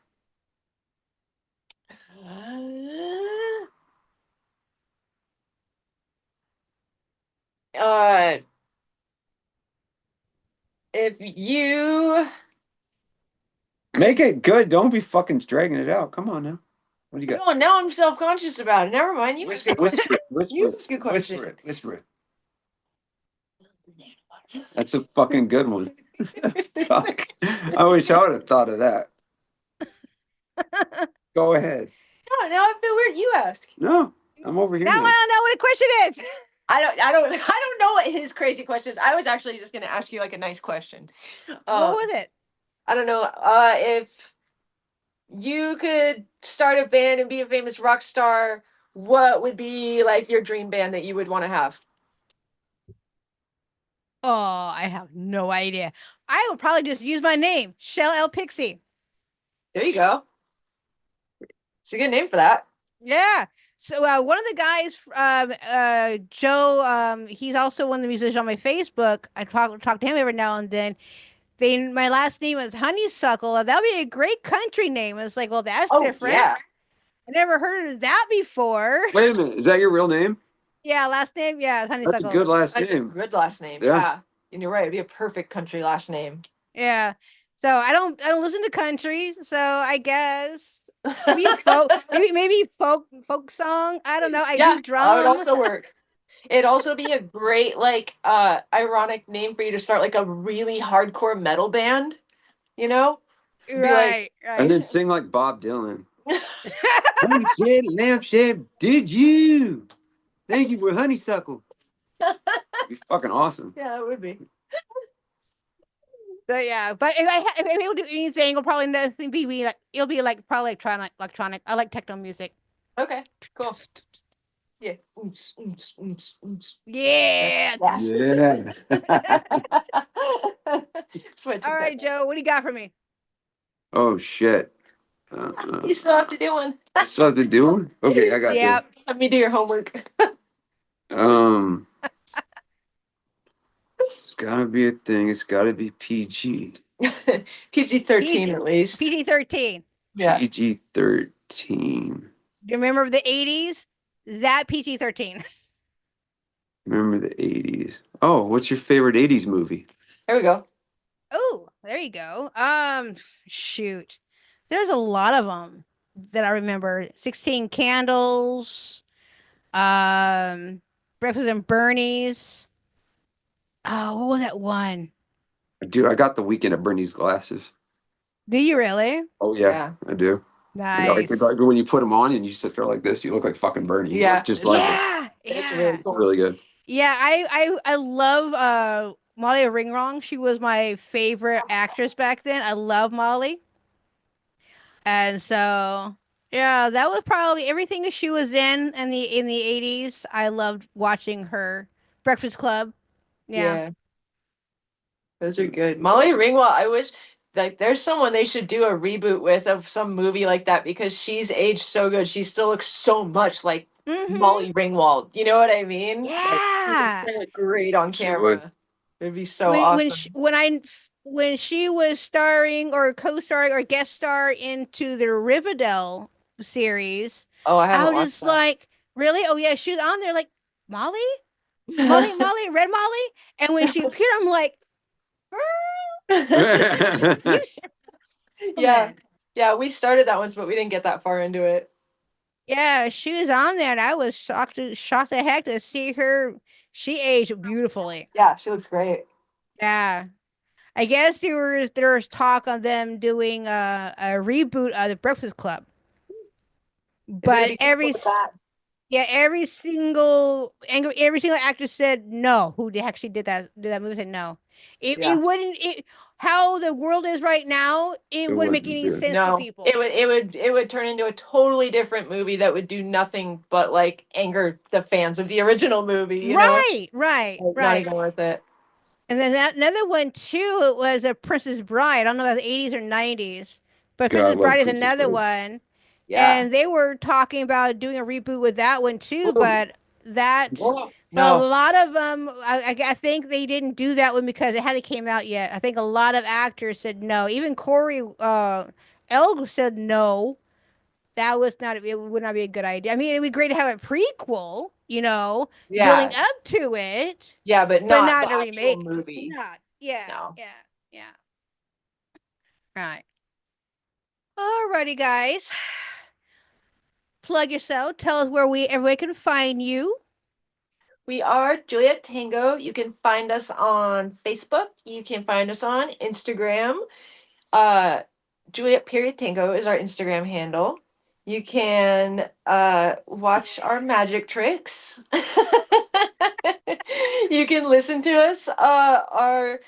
If you Make it good. Don't be fucking dragging it out. Come on now. What do you got? Come on, now I'm self-conscious about it. Never mind. You Whisper it. You ask a question. Whisper it. That's a fucking good one. Fuck. I wish I would have thought of that. Go ahead. No, now I feel weird. You ask. No, I'm over here. Now I now. don't know what the question is. I don't know what his crazy question is. I was actually just gonna ask you like a nice question. What was it? I don't know. If you could start a band and be a famous rock star, what would be like your dream band that you would want to have? Oh, I have no idea. I would probably just use my name, Shell L Pixie. There you go. It's a good name for that. Yeah. So one of the guys, Joe, he's also one of the musicians on my Facebook. I talk to him every now and then. My last name is Honeysuckle. That would be a great country name. It's like, well, that's different. Yeah. I never heard of that before. Wait a minute. Is that your real name? Yeah, last name. Yeah, it's Honeysuckle. That's a good last That's a name. good last name. Yeah. Yeah. And you're right. It'd be a perfect country last name. Yeah. So I don't listen to country. So I guess maybe folk, maybe folk song. I don't know. I do drum. That would also work. It'd also be a great ironic name for you to start like a really hardcore metal band. You know? Right. And then sing like Bob Dylan. Honey lampshade, did you? Thank you for honeysuckle. It'd be fucking awesome. Yeah, it would be. So yeah, but if I will do anything, it'll probably be like probably electronic. I like techno music. Okay, cool. Yeah. Yeah. Yeah. All right, Joe, what do you got for me? Oh shit. You still have to do one. Still have to do one? Okay, I got Yeah. Let me do your homework. It's gotta be a thing. It's gotta be PG. PG-13 at least. PG-13. Yeah. PG-13. Do you remember the 80s? That PG-13. Remember the 80s. Oh, what's your favorite 80s movie? There we go. Oh, there you go. Shoot. There's a lot of them that I remember. 16 Candles. Breakfast and Bernie's. Oh, what was that one? Dude, I got The Weekend at Bernie's glasses. Do you really? Oh, yeah. I do. Nice. Like when you put them on and you sit there like this, you look like fucking Bernie. Yeah. Just like yeah. It's really Yeah. cool. Really good. Yeah, I love Molly Ringwrong. She was my favorite actress back then. I love Molly. And so yeah, that was probably everything that she was in the 80s. I loved watching her. Breakfast Club. Yeah. Yeah, those are good. Molly Ringwald, I wish like there's someone they should do a reboot with of some movie like that because she's aged so good. She still looks so much like Mhm. Molly Ringwald. You know what I mean? Like she would Yeah. look great on She would. camera. It'd be so awesome. When she was starring or co-starring or guest star into the Riverdale series, Oh, I I haven't was watched just like, really? Oh yeah, she was on there like Molly, that. Red Molly, and when she appeared, I'm like, you Yeah. woman. Yeah, we started that once, but we didn't get that far into it. Yeah, she was on there, and I was shocked the heck to see her. She aged beautifully. Yeah, she looks great. Yeah. I guess there was talk on them doing a reboot of the Breakfast Club, Is it gonna but be people with that? yeah, every single actor said no. Who actually did that movie said no. It Yeah. wouldn't it how the world is right now. It It wouldn't make wouldn't any do it. sense for No, people. it would turn into a totally different movie that would do nothing but like anger the fans of the original movie, you know? Right, right, Like, not right. even worth it. And then that another one too. It was a Princess Bride. I don't know if that's 80s or 90s, but God, I Princess love Bride is Princess another Bride. one. Yeah. And they were talking about doing a reboot with that one too, Ooh. but that but a No. lot of them I think they didn't do that one because it hadn't came out yet. I think a lot of actors said no. Even Corey Elg said no. That was not it would not be a good idea. I mean, it'd be great to have a prequel, building Yeah. up to it, Yeah, but but not not the a actual remake. movie. Not. Yeah, No. yeah, yeah. Right. Alrighty, guys. Plug yourself. Tell us where everybody can find you. We are Juliet Tango. You can find us on Facebook. You can find us on Instagram. Juliet period Tango is our Instagram handle. You can watch our magic tricks. You can listen to us our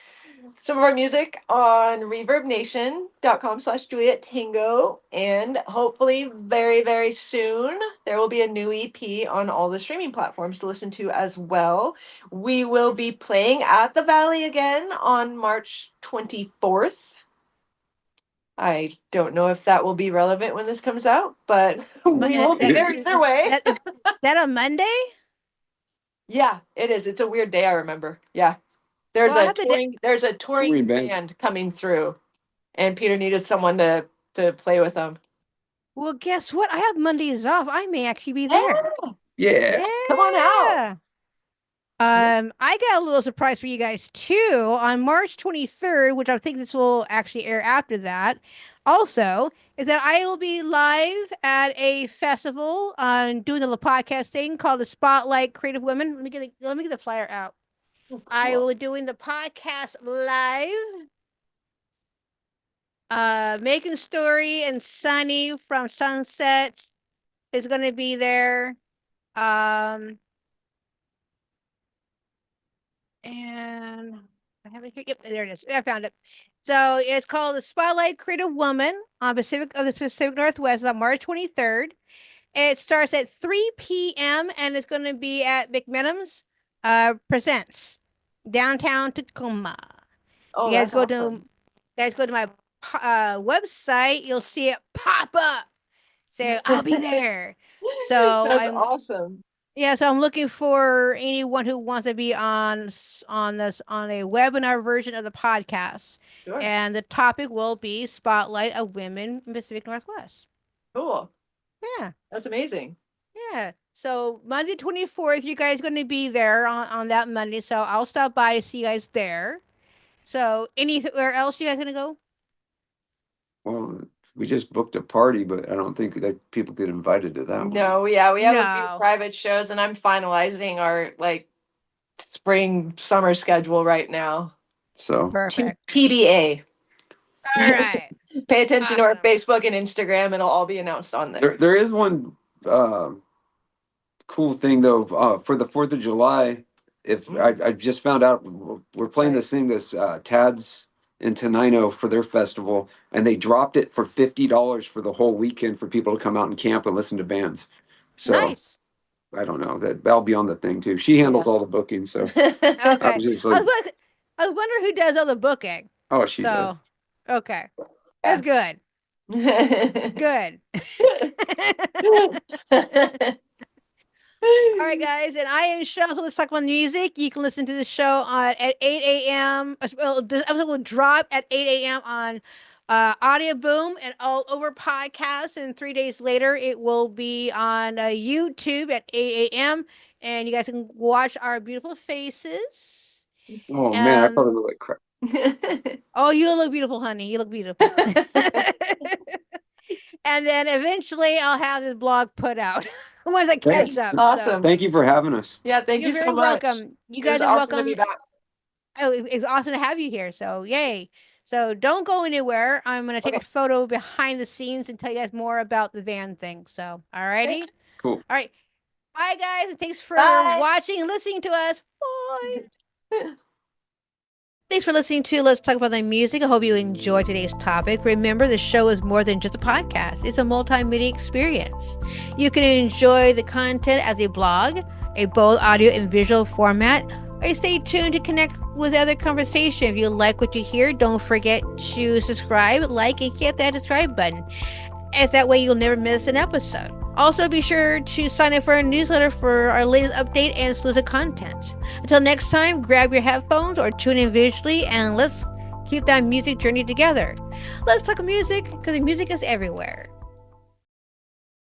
some of our music on reverbnation.com/Juliet Tango. And hopefully very, very soon there will be a new EP on all the streaming platforms to listen to as well. We will be playing at the Valley again on March 24th. I don't know if that will be relevant when this comes out, but we will be there either way. That a Monday? Yeah, it is. It's a weird day, I remember. Yeah. There's Well, I a have the. touring Touring band. band coming through, and Peter needed someone to play with them. Well, guess what? I have Mondays off. I may actually be Yeah, there. Yeah. come on out. Yeah. I got a little surprise for you guys too. On March 23rd, which I think this will actually air after that, also is that I will be live at a festival doing a podcast thing called the Spotlight Creative Women. Let me get the flyer out. Oh, I cool. will be doing the podcast live. Megan Story and Sunny from Sunsets is going to be there. Um, and I have it here. Yep, there it is. I found it. So it's called the Spotlight Creative Woman on the Pacific Northwest on March 23rd. It starts at 3 p.m. and it's going to be at McMenam's Presents downtown Tacoma. Oh, You guys that's go awesome. to my website, you'll see it pop up. Say, I'll be there. So That's I'm awesome. yeah, so I'm looking for anyone who wants to be on a webinar version of the podcast. Sure. And the topic will be Spotlight of Women in Pacific Northwest. Cool. Yeah. That's amazing. Yeah. So Monday 24th, you guys going to be there on that Monday. So I'll stop by to see you guys there. So anywhere else you guys gonna go? Well, we just booked a party, but I don't think that people get invited to that one. No, yeah, we have a few No. private shows, and I'm finalizing our like spring summer schedule right now. So Perfect. TBA. All right. Pay attention to our Awesome. Facebook and Instagram. It'll all be announced on there. there is one cool thing though, for the 4th of July, if I just found out we're playing this Tads in Tenino for their festival, and they dropped it for $50 for the whole weekend for people to come out and camp and listen to bands. So Nice. I don't know, that'll be on the thing too. She handles all the booking, so Okay. I was just like, I was wondering who does all the booking. oh, she does. Okay. That's good. Good. All right, guys, and I am Cheryl. So let's talk about music. You can listen to the show on at 8 a.m. Well, this episode will drop at 8 a.m. on Audio Boom and all over podcasts. And 3 days later, it will be on YouTube at 8 a.m. And you guys can watch our beautiful faces. Oh man, I probably look like crap. Oh, you look beautiful, honey. You look beautiful. And then eventually I'll have this blog put out once I catch up. Awesome. Thank you for having us. Yeah, thank You're you so very much. welcome. You It guys was are awesome to welcome. be back. Oh, it's awesome to have you here. So yay. So don't go anywhere. I'm going to take a photo behind the scenes and tell you guys more about the van thing. So, all righty. Cool. All right. Bye, guys. And thanks for Bye. watching and listening to us. Bye. Thanks for listening to Let's Talk About the Music. I hope you enjoyed today's topic. Remember, the show is more than just a podcast. It's a multimedia experience. You can enjoy the content as a blog, a both audio and visual format, or stay tuned to connect with other conversation. If you like what you hear, don't forget to subscribe, like, and hit that subscribe button. As that way you'll never miss an episode. Also, be sure to sign up for our newsletter for our latest update and exclusive content. Until next time, grab your headphones or tune in visually and let's keep that music journey together. Let's talk music, because the music is everywhere.